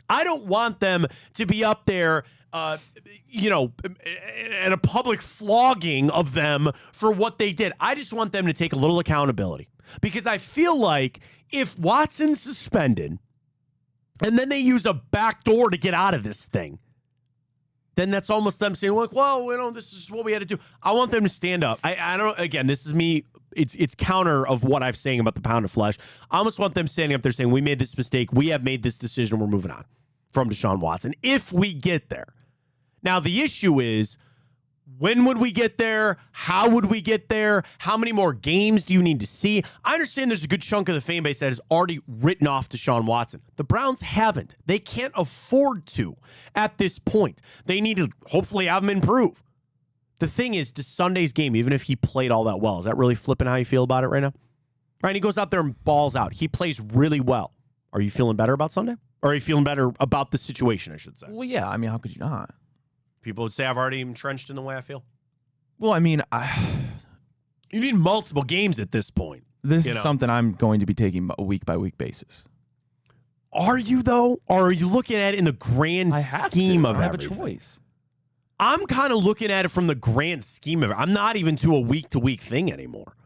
I don't want them to be up there, and a public flogging of them for what they did. I just want them to take a little accountability, because I feel like if Watson's suspended and then they use a back door to get out of this thing, then that's almost them saying, like, well, this is what we had to do. I want them to stand up. I don't, again, this is me. It's counter of what I'm saying about the pound of flesh. I almost want them standing up there saying, we made this mistake. We have made this decision. We're moving on from Deshaun Watson, if we get there. Now, the issue is, when would we get there? How would we get there? How many more games do you need to see? I understand there's a good chunk of the fan base that has already written off Deshaun Watson. The Browns haven't. They can't afford to at this point. They need to hopefully have him improve. The thing is, does Sunday's game, even if he played all that well, is that really flipping how you feel about it right now? Right? He goes out there and balls out. He plays really well. Are you feeling better about Sunday? Or are you feeling better about the situation, I should say? Well, yeah. I mean, how could you not? People would say I've already entrenched in the way I feel. Well, I mean, you need multiple games at this point. This is something I'm going to be taking a week-by-week basis. Are you, though? Or are you looking at it in the grand scheme of everything? I have a choice. I'm kind of looking at it from the grand scheme of it. I'm not even to a week-to-week thing anymore.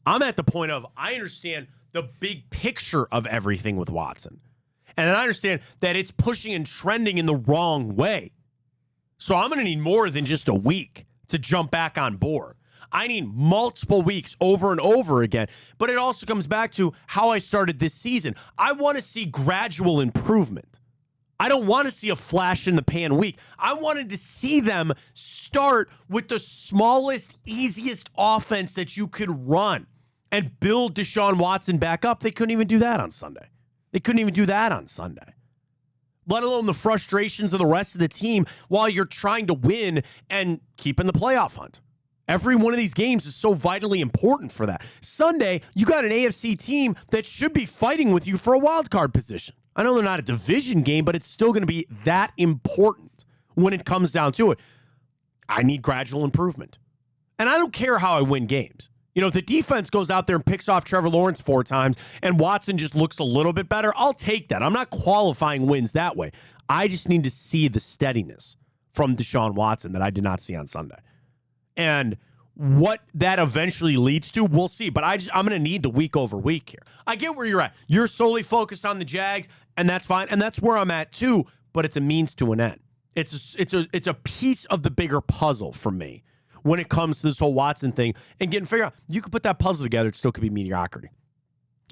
I'm at the point of, I understand the big picture of everything with Watson. And I understand that it's pushing and trending in the wrong way. So I'm going to need more than just a week to jump back on board. I need multiple weeks over and over again. But it also comes back to how I started this season. I want to see gradual improvement. I don't want to see a flash in the pan week. I wanted to see them start with the smallest, easiest offense that you could run and build Deshaun Watson back up. They couldn't even do that on Sunday. Let alone the frustrations of the rest of the team while you're trying to win and keep in the playoff hunt. Every one of these games is so vitally important for that. Sunday, you got an AFC team that should be fighting with you for a wild card position. I know they're not a division game, but it's still going to be that important when it comes down to it. I need gradual improvement. And I don't care how I win games. If the defense goes out there and picks off Trevor Lawrence 4 times and Watson just looks a little bit better, I'll take that. I'm not qualifying wins that way. I just need to see the steadiness from Deshaun Watson that I did not see on Sunday. And what that eventually leads to, we'll see. But I'm going to need the week over week here. I get where you're at. You're solely focused on the Jags, and that's fine. And that's where I'm at too, but it's a means to an end. It's a piece of the bigger puzzle for me when it comes to this whole Watson thing and getting figured out. You could put that puzzle together, it still could be mediocrity.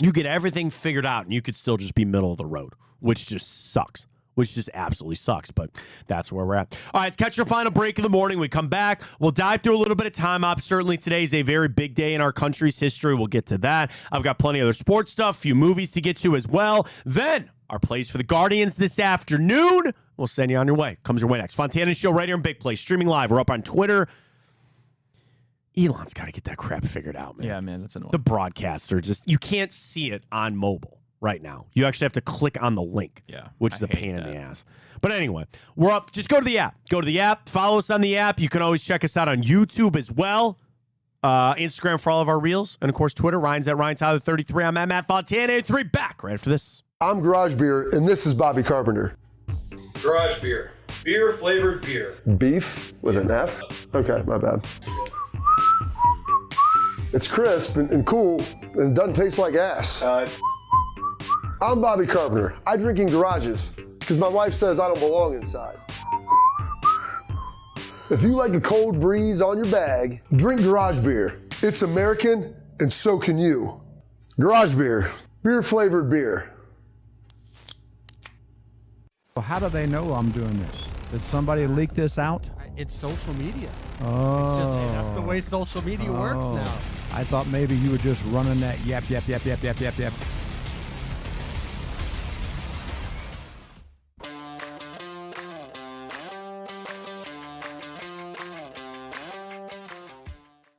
You get everything figured out, and you could still just be middle of the road, which just sucks. Which just absolutely sucks, but that's where we're at. All right, let's catch your final break of the morning. We come back. We'll dive through a little bit of time op. Certainly today is a very big day in our country's history. We'll get to that. I've got plenty of other sports stuff, a few movies to get to as well. Then our plays for the Guardians this afternoon. We'll send you on your way. Comes your way next. Fontana Show right here in Big Play, streaming live. We're up on Twitter. Elon's got to get that crap figured out, man. Yeah, man, that's annoying. The broadcasts are just, you can't see it on mobile right now. You actually have to click on the link, which is a pain in the ass. But anyway, we're up. Just go to the app. Go to the app. Follow us on the app. You can always check us out on YouTube as well. Instagram for all of our reels. And, of course, Twitter. Ryan's at RyanTyler33. I'm at Matt Fontana83. Back right after this. I'm Garage Beer, and this is Bobby Carpenter. Garage beer. Beer flavored beer. Beef with an F? Okay, my bad. It's crisp and cool, and it doesn't taste like ass. I'm Bobby Carpenter. I drink in garages because my wife says I don't belong inside. If you like a cold breeze on your bag, drink garage beer. It's American, and so can you. Garage beer. Beer flavored beer. Well, how do they know I'm doing this? Did somebody leak this out? It's social media. Oh. It's just, that's the way social media works now. I thought maybe you were just running that yap.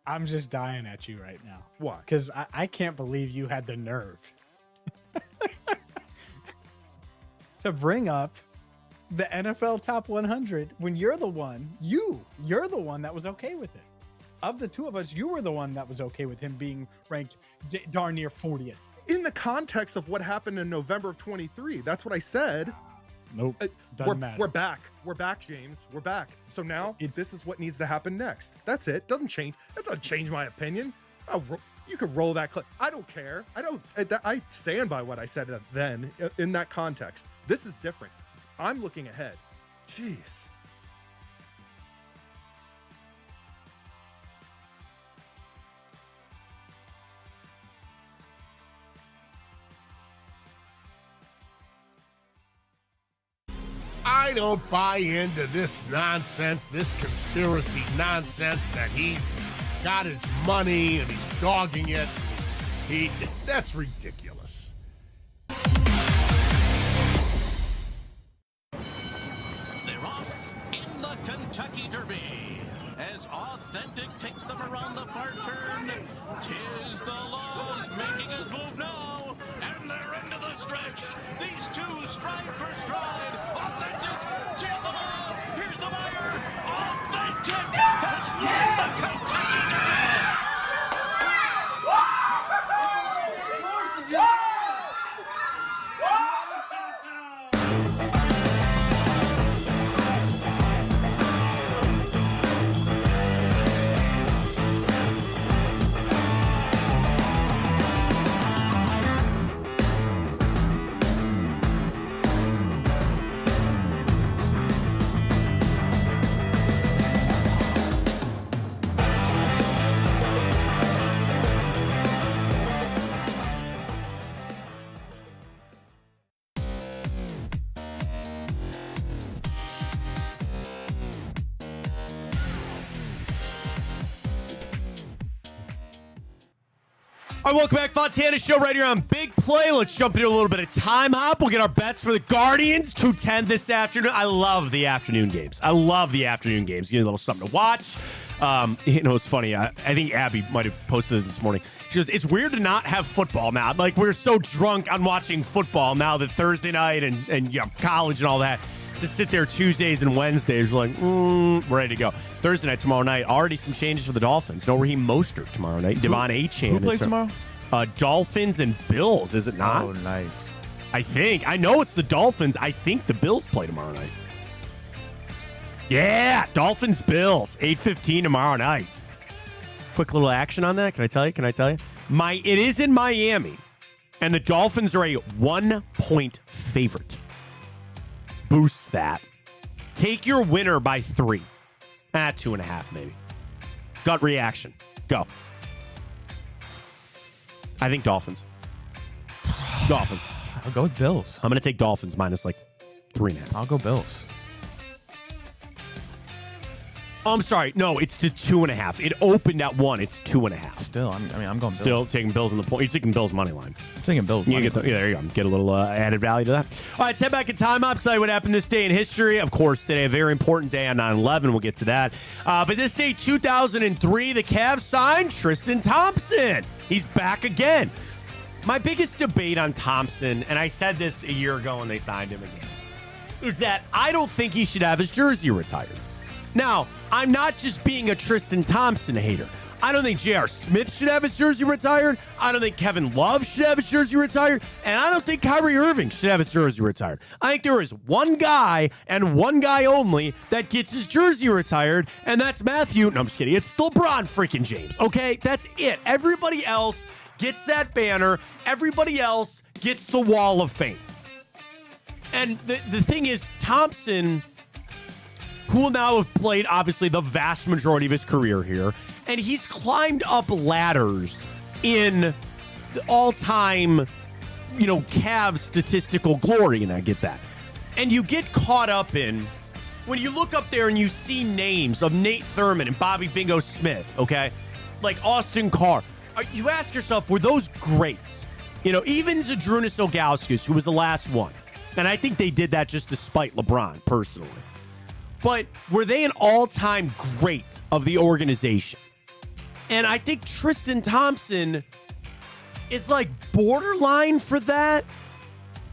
I'm just dying at you right now. Why? Because I can't believe you had the nerve to bring up the NFL top 100 when you're the one that was okay with it. Of the two of us, you were the one that was okay with him being ranked darn near 40th. In the context of what happened in November of 23, that's what I said. Nope. Doesn't matter. We're back. We're back, James. We're back. So now this is what needs to happen next. That's it. Doesn't change. That doesn't change my opinion. You could roll that clip. I don't care. I stand by what I said then in that context. This is different. I'm looking ahead. Jeez. I don't buy into this nonsense, this conspiracy nonsense that he's got his money and he's dogging it. That's ridiculous. They're off in the Kentucky Derby as Authentic takes them around the far turn. Tis the Laws making his move now, and they're into the stretch. These two stride for stride. Authentic, tis the Law. Here's the buyer. Authentic has won the Kentucky All right, welcome back. Fontana show right here on Big Play. Let's jump into a little bit of time hop. We'll get our bets for the Guardians, 2:10 this afternoon. I love the afternoon games. Getting a little something to watch. It's funny. I think Abby might have posted it this morning. She goes, it's weird to not have football now. Like, we're so drunk on watching football now that Thursday night and college and all that. To sit there Tuesdays and Wednesdays, we're like, ready to go. Thursday night, tomorrow night, already some changes for the Dolphins. No Raheem Mostert tomorrow night. Devon Achane. Who plays tomorrow? Dolphins and Bills, is it not? Oh, nice. I think. I know it's the Dolphins. I think the Bills play tomorrow night. Yeah, Dolphins, Bills, 8:15 tomorrow night. Quick little action on that. Can I tell you? It is in Miami, and the Dolphins are a 1-point favorite. Boost that. Take your winner by 3. 2.5 maybe. Gut reaction. Go. I think Dolphins. Dolphins. I'll go with Bills. I'm going to take Dolphins minus like 3.5. I'll go Bills. Oh, I'm sorry. No, it's to 2.5. It opened at 1. It's 2.5. Still, I'm going Bills. Still taking Bills on the point. You're taking Bills money line. I'm taking Bills money line. There you go. Get a little added value to that. All right, let's head back in time up. Tell you what happened this day in history. Of course, today, a very important day on 9/11. We'll get to that. But this day, 2003, the Cavs signed Tristan Thompson. He's back again. My biggest debate on Thompson, and I said this a year ago when they signed him again, is that I don't think he should have his jersey retired. Now, I'm not just being a Tristan Thompson hater. I don't think J.R. Smith should have his jersey retired. I don't think Kevin Love should have his jersey retired. And I don't think Kyrie Irving should have his jersey retired. I think there is one guy and one guy only that gets his jersey retired, and that's Matthew. No, I'm just kidding. It's LeBron freaking James, okay? That's it. Everybody else gets that banner. Everybody else gets the Wall of Fame. And the thing is, Thompson, who will now have played, obviously, the vast majority of his career here, and he's climbed up ladders in the all-time, Cavs statistical glory, and I get that. And you get caught up in, when you look up there and you see names of Nate Thurman and Bobby Bingo Smith, okay, like Austin Carr, you ask yourself, were those greats? Even Zydrunas Ilgauskas, who was the last one, and I think they did that just to spite LeBron, personally. But were they an all-time great of the organization? And I think Tristan Thompson is like borderline for that.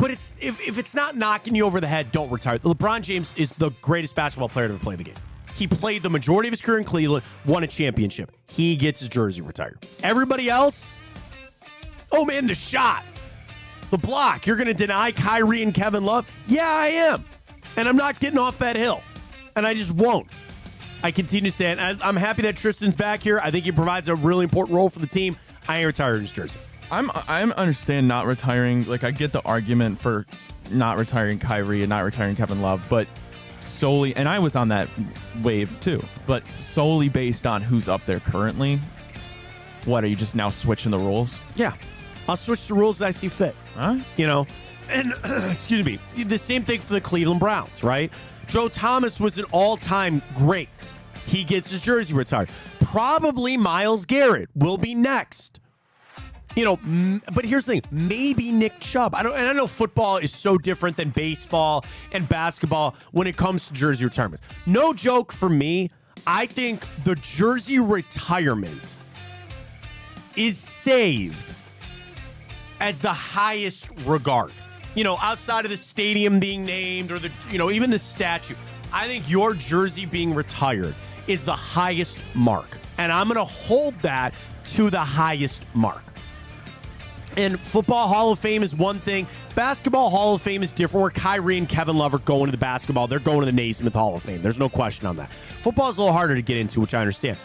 But if it's not knocking you over the head, don't retire. LeBron James is the greatest basketball player to ever play the game. He played the majority of his career in Cleveland, won a championship. He gets his jersey retired. Everybody else, oh man, the shot, the block. You're going to deny Kyrie and Kevin Love? Yeah, I am. And I'm not getting off that hill. And I just won't. I continue to say it. I'm happy that Tristan's back here. I think he provides a really important role for the team. I ain't retiring his jersey. I'm understand not retiring. Like, I get the argument for not retiring Kyrie and not retiring Kevin Love, but solely, and I was on that wave too, but solely based on who's up there currently. What, are you just now switching the rules? Yeah. I'll switch the rules as I see fit. Huh? You know, and excuse me, the same thing for the Cleveland Browns, right? Joe Thomas was an all-time great. He gets his jersey retired. Probably Myles Garrett will be next. You know, but here's the thing. Maybe Nick Chubb. I know football is so different than baseball and basketball when it comes to jersey retirements. No joke for me. I think the jersey retirement is saved as the highest regard. You know, outside of the stadium being named or even the statue. I think your jersey being retired is the highest mark. And I'm going to hold that to the highest mark. And Football Hall of Fame is one thing. Basketball Hall of Fame is different, where Kyrie and Kevin Love are going to the basketball. They're going to the Naismith Hall of Fame. There's no question on that. Football is a little harder to get into, which I understand.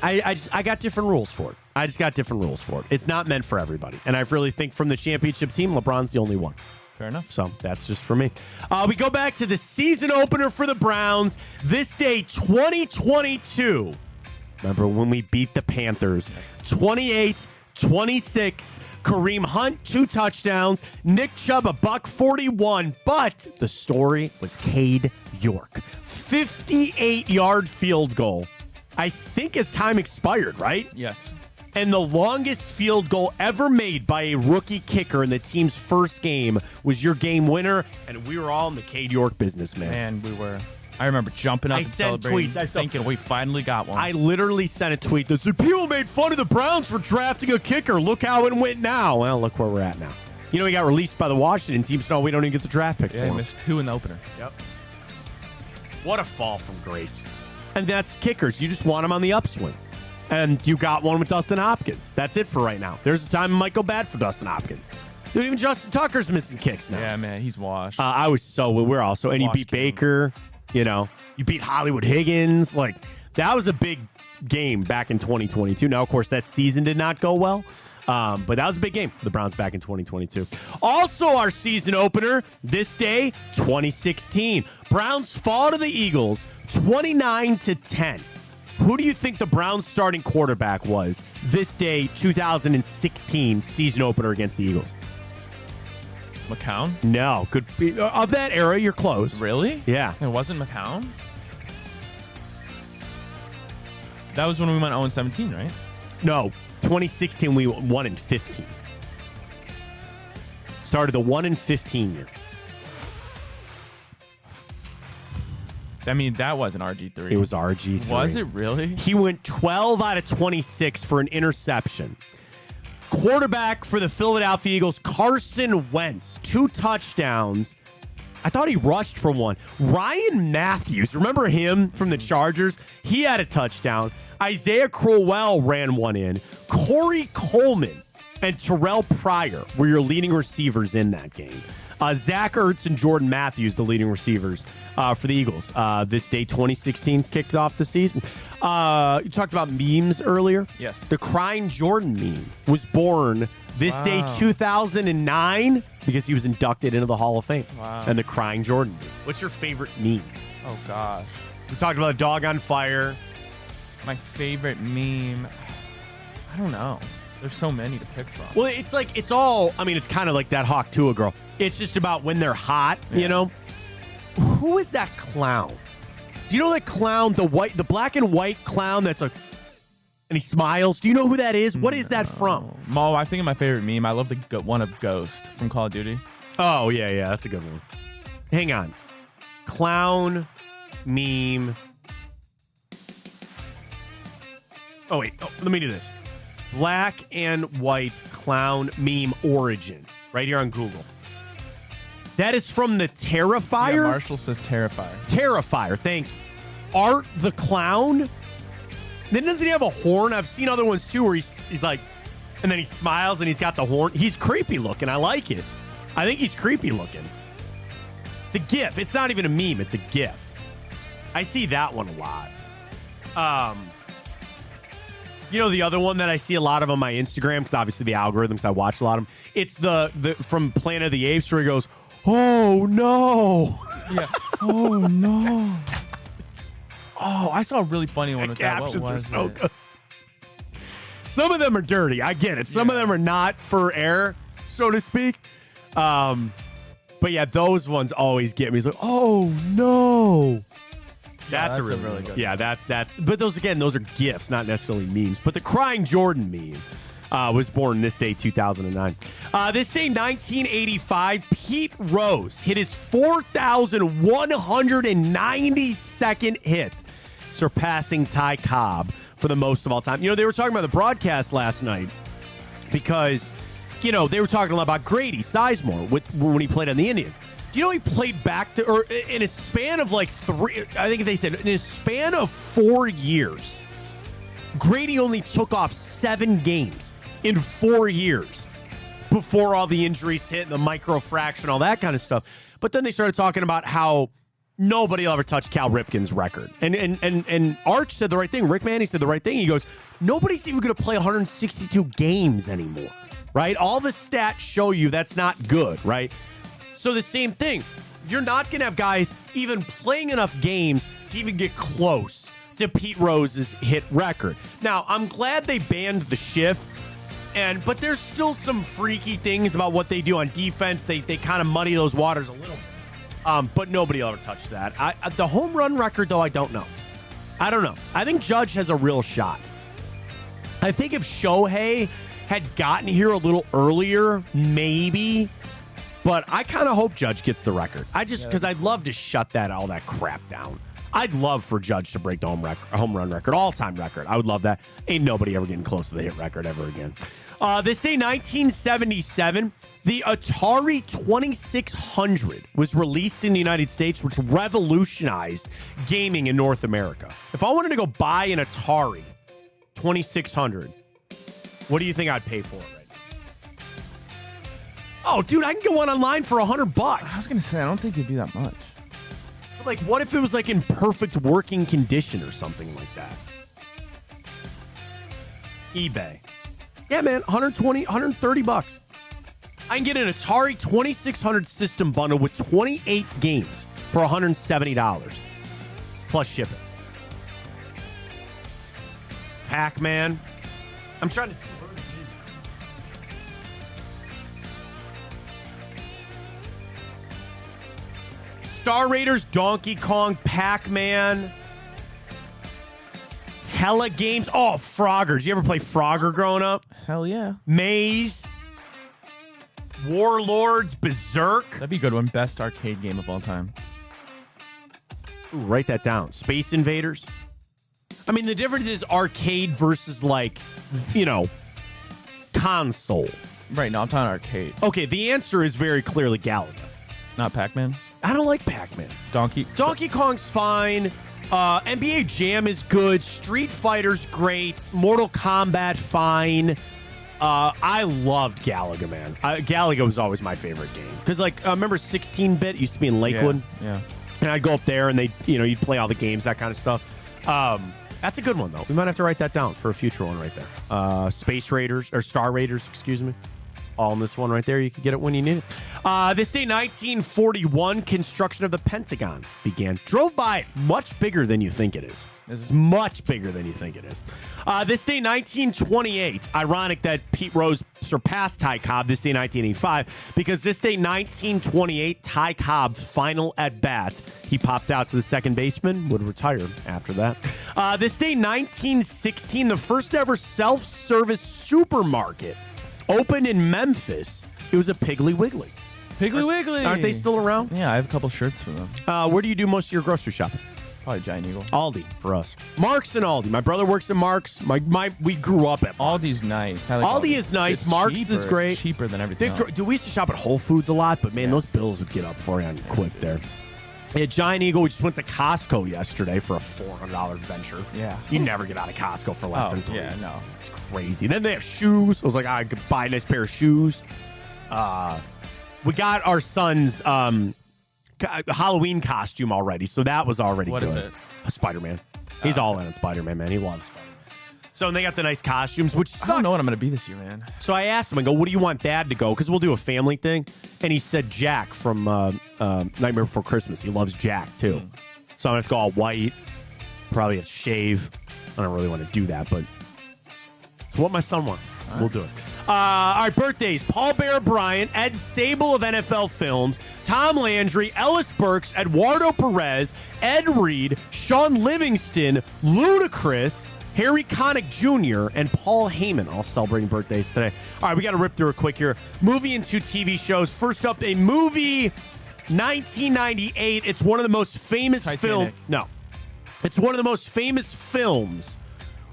I got different rules for it. I just got different rules for it. It's not meant for everybody. And I really think from the championship team, LeBron's the only one. Fair enough. So that's just for me. We go back to the season opener for the Browns. This day, 2022. Remember when we beat the Panthers? 28-26. Kareem Hunt, 2 touchdowns. Nick Chubb, $141. But the story was Cade York. 58-yard field goal. I think as time expired, right? Yes. And the longest field goal ever made by a rookie kicker in the team's first game was your game winner, and we were all in the Cade York business, man. Man, we were. I remember jumping up and celebrating, thinking we finally got one. I literally sent a tweet that said, people made fun of the Browns for drafting a kicker. Look how it went now. Well, look where we're at now. You know, he got released by the Washington team, so we don't even get the draft pick for him. Yeah, missed 2 in the opener. Yep. What a fall from grace. And that's kickers. You just want them on the upswing. And you got one with Dustin Hopkins. That's it for right now. There's a time it might go bad for Dustin Hopkins. Dude, even Justin Tucker's missing kicks now. Yeah, man, he's washed. We're also, and you beat Baker, you know, you beat Hollywood Higgins. Like, that was a big game back in 2022. Now, of course, that season did not go well. But that was a big game for the Browns back in 2022. Also, our season opener this day, 2016. Browns fall to the Eagles 29-10. Who do you think the Browns starting quarterback was this day, 2016 season opener against the Eagles? McCown? No. Of that era, you're close. Really? Yeah. It wasn't McCown? That was when we went 0-17, right? No. 2016, we won in 15. Started the 1-15 year. I mean, that wasn't RG3. It was RG3. Was it really? He went 12 out of 26 for an interception. Quarterback for the Philadelphia Eagles, Carson Wentz, 2 touchdowns. I thought he rushed for 1. Ryan Matthews, remember him from the Chargers? He had a touchdown. Isaiah Crowell ran 1 in. Corey Coleman and Terrell Pryor were your leading receivers in that game. Zach Ertz and Jordan Matthews, the leading receivers for the Eagles. This day, 2016, kicked off the season. You talked about memes earlier. Yes. The Crying Jordan meme was born this day, 2009, because he was inducted into the Hall of Fame. Wow. And the Crying Jordan meme. What's your favorite meme? Oh, gosh. We talked about a dog on fire. My favorite meme, I don't know. There's so many to pick from. Well, it's like, it's all, I mean, it's kind of like that Hawk Tua girl. It's just about when they're hot, you know? Who is that clown? Do you know that clown, the black and white clown that's like, and he smiles? Do you know who that is? What is that from? Mo, I think of my favorite meme. I love the one of Ghost from Call of Duty. Oh, yeah, that's a good one. Hang on. Clown meme. Oh, wait. Oh, let me do this. Black and white clown meme origin. Right here on Google. That is from the Terrifier. Yeah, Marshall says Terrifier. Terrifier, thank you. Art the Clown. Then doesn't he have a horn? I've seen other ones too where he's like, and then he smiles and he's got the horn. He's creepy looking. I like it. I think he's creepy looking. The GIF. It's not even a meme. It's a GIF. I see that one a lot. You know the other one that I see a lot of on my Instagram, because obviously the algorithms, I watch a lot of them. It's the from Planet of the Apes where he goes, "Oh no!" Yeah. Oh no. Oh, I saw a really funny one with that. What Captions are was so it? good. Some of them are dirty. I get it. Some of them are not for air, so to speak. But yeah, those ones always get me. It's like, oh no. That's a really good. Yeah, that. But those are GIFs, not necessarily memes. But the Crying Jordan meme was born this day, 2009. This day, 1985, Pete Rose hit his 4,192nd hit, surpassing Ty Cobb for the most of all time. You know, they were talking about the broadcast last night because, you know, they were talking a lot about Grady Sizemore when he played on the Indians. Do you know he played in a span of like 4 years, Grady only took off 7 games in 4 years before all the injuries hit and the microfraction, all that kind of stuff. But then they started talking about how nobody will ever touch Cal Ripken's record. And Arch said the right thing. Rick Manny said the right thing. He goes, nobody's even going to play 162 games anymore, right? All the stats show you that's not good, right? So the same thing. You're not going to have guys even playing enough games to even get close to Pete Rose's hit record. Now, I'm glad they banned the shift, but there's still some freaky things about what they do on defense. They kind of muddy those waters a little bit. But nobody will ever touch that. The home run record, though, I don't know. I don't know. I think Judge has a real shot. I think if Shohei had gotten here a little earlier, maybe. But I kind of hope Judge gets the record. Because I'd love to shut all that crap down. I'd love for Judge to break the home run record, all-time record. I would love that. Ain't nobody ever getting close to the hit record ever again. This day, 1977, the Atari 2600 was released in the United States, which revolutionized gaming in North America. If I wanted to go buy an Atari 2600, what do you think I'd pay for it right now? Oh, dude, I can get one online for $100. I was going to say, I don't think it'd be that much. But like, what if it was like in perfect working condition or something like that? eBay. Yeah, man, $120, $130. I can get an Atari 2600 system bundle with 28 games for $170 plus shipping. Pac-Man. I'm trying to see where it is. Star Raiders, Donkey Kong, Pac-Man, Telegames. Oh, Frogger. Did you ever play Frogger growing up? Hell yeah. Maze. Warlords, Berserk. That'd be a good one. Best arcade game of all time. Ooh, write that down. Space Invaders. I mean, the difference is arcade versus, like, you know, console. Right, no, I'm talking arcade. Okay, the answer is very clearly Galaga. Not Pac-Man? I don't like Pac-Man. Donkey Kong's fine. NBA Jam is good. Street Fighter's great. Mortal Kombat, fine. I loved Galaga, man. Galaga was always my favorite game. Because, like, remember 16-bit used to be in Lakewood? Yeah. And I'd go up there and you'd play all the games, that kind of stuff. That's a good one, though. We might have to write that down for a future one right there. Space Raiders, or Star Raiders, excuse me. All in this one right there. You can get it when you need it. This day, 1941, construction of the Pentagon began. Drove by it. Much bigger than you think it is. It's much bigger than you think it is. This day, 1928. Ironic that Pete Rose surpassed Ty Cobb this day, 1985, because this day, 1928, Ty Cobb's final at bat. He popped out to the second baseman, would retire after that. This day, 1916, the first ever self-service supermarket opened in Memphis. It was a Piggly Wiggly. Piggly Wiggly. Aren't they still around? Yeah, I have a couple shirts for them. Where do you do most of your grocery shopping? Probably Giant Eagle. Aldi for us. Mark's and Aldi. My brother works at Mark's. We grew up at Mark's. Aldi's nice. I like Aldi is nice. It's Mark's cheaper. is great. It's cheaper than everything else. Dude, we used to shop at Whole Foods a lot, but man, those bills would get up for you quick there. At Giant Eagle, we just went to Costco yesterday for a $400 venture. Yeah. You never get out of Costco for less than $3. Yeah, no. It's crazy. Then they have shoes. I was like, I could buy a nice pair of shoes. We got our son's Halloween costume already, so that was already What good. is it? Spider-Man. He's all in on Spider-Man, man. He loves Spider-Man. So they got the nice costumes, which sucks. I don't know what I'm going to be this year, man. So I asked him, I go, what do you want Dad to go? Because we'll do a family thing. And he said Jack from Nightmare Before Christmas. He loves Jack, too. So I'm going to have to go all white. Probably have to shave. I don't really want to do that, but it's what my son wants. We'll do it. All right, birthdays. Paul Bear Bryant, Ed Sable of NFL Films, Tom Landry, Ellis Burks, Eduardo Perez, Ed Reed, Sean Livingston, Ludacris, Harry Connick Jr., and Paul Heyman all celebrating birthdays today. All right, we got to rip through it quick here. Movie and 2 TV shows. First up, a movie, 1998. It's one of the most famous films. No. It's one of the most famous films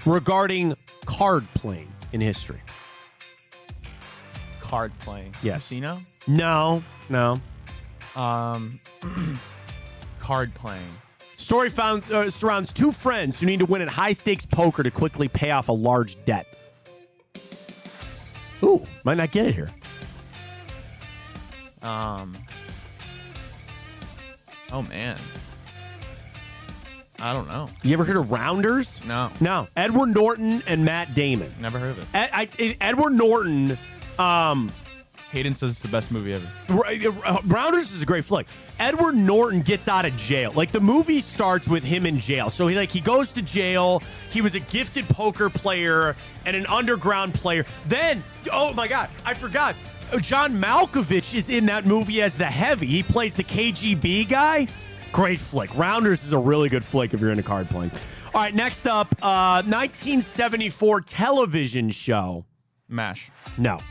regarding card playing in history. Card playing. Yes. Casino? No. Card playing. Story surrounds 2 friends who need to win at high-stakes poker to quickly pay off a large debt. Ooh, might not get it here. Oh, man. I don't know. You ever heard of Rounders? No. No. Edward Norton and Matt Damon. Never heard of it. Edward Norton... Hayden says it's the best movie ever. Rounders is a great flick. Edward Norton gets out of jail. Like, the movie starts with him in jail. So he goes to jail. He was a gifted poker player and an underground player. Then, oh my God, I forgot. John Malkovich is in that movie as the heavy. He plays the KGB guy. Great flick. Rounders is a really good flick if you're into card playing. All right, next up, 1974 television show. MASH. No.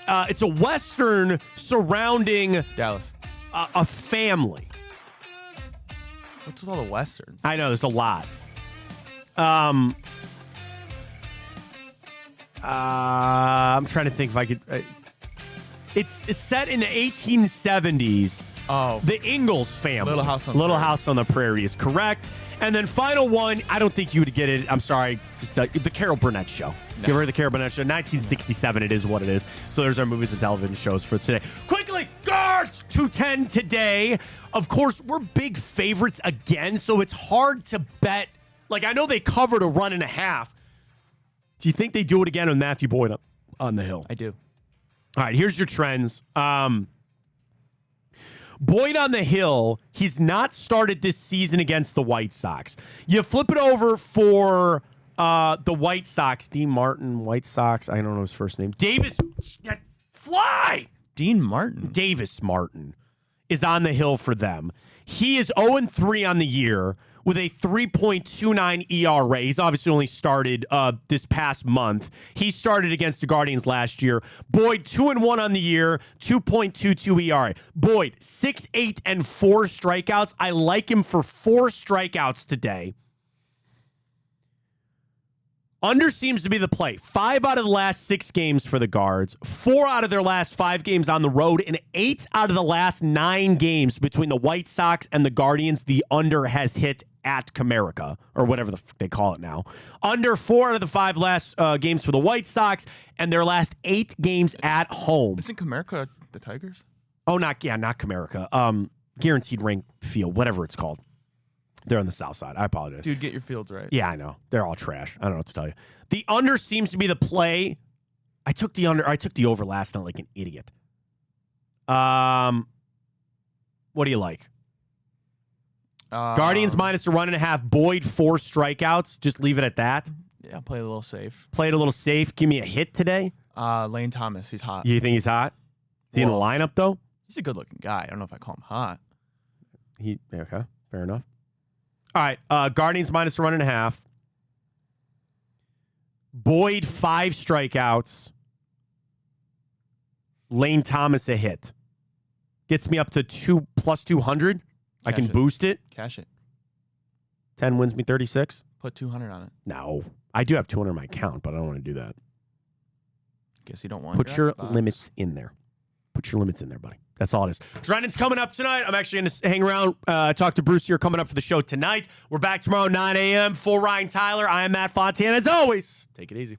It's a Western surrounding Dallas. A family. What's with all the Westerns? I know, there's a lot. I'm trying to think if I could... It's set in the 1870s. Oh. The Ingalls family. Little House on the Prairie is correct. And then final one, I don't think you would get it. I'm sorry. Just the Carol Burnett Show. No. You ever heard the Carol Burnett Show? 1967, it is what it is. So there's our movies and television shows for today. Quickly, Guards 210 today. Of course, we're big favorites again, so it's hard to bet. Like, I know they covered a run and a half. Do you think they do it again with Matthew Boyd on the hill? I do. All right, here's your trends. Boyd on the hill, he's not started this season against the White Sox. You flip it over for the White Sox. Dean Martin, White Sox. I don't know his first name. Davis, fly! Dean Martin. Davis Martin is on the hill for them. He is 0-3 on the year with a 3.29 ERA. He's obviously only started this past month. He started against the Guardians last year. Boyd, 2-1 on the year, 2.22 ERA. Boyd, 6-8 and 4 strikeouts. I like him for 4 strikeouts today. Under seems to be the play. 5 out of the last 6 games for the Guards, 4 out of their last 5 games on the road, and 8 out of the last 9 games between the White Sox and the Guardians, the under has hit at Comerica, or whatever they call it now. Under 4 out of the 5 last games for the White Sox, and their last 8 games at home. Isn't Comerica the Tigers? Oh, not Comerica. Guaranteed Rink Field, whatever it's called. They're on the south side. I apologize. Dude, get your fields right. Yeah, I know. They're all trash. I don't know what to tell you. The under seems to be the play. I took the under. I took the over last night like an idiot. What do you like? Guardians minus a run and a half. Boyd 4 strikeouts. Just leave it at that. Yeah, play it a little safe. Play it a little safe. Give me a hit today. Lane Thomas, he's hot. You think he's hot? Is he in the lineup though? He's a good-looking guy. I don't know if I call him hot. Okay, fair enough. All right, Guardians minus a run and a half. Boyd 5 strikeouts. Lane Thomas a hit. Gets me up to plus 200. I can it. boost it. Cash it. 10 wins me 36. Put 200 on it. No. I do have 200 in my account, but I don't want to do that. Guess you don't want Put your Xbox. limits in there. Put your limits in there, buddy. That's all it is. Drennan's coming up tonight. I'm actually going to hang around, talk to Bruce here coming up for the show tonight. We're back tomorrow, 9 a.m. For Ryan Tyler, I am Matt Fontana. As always, take it easy.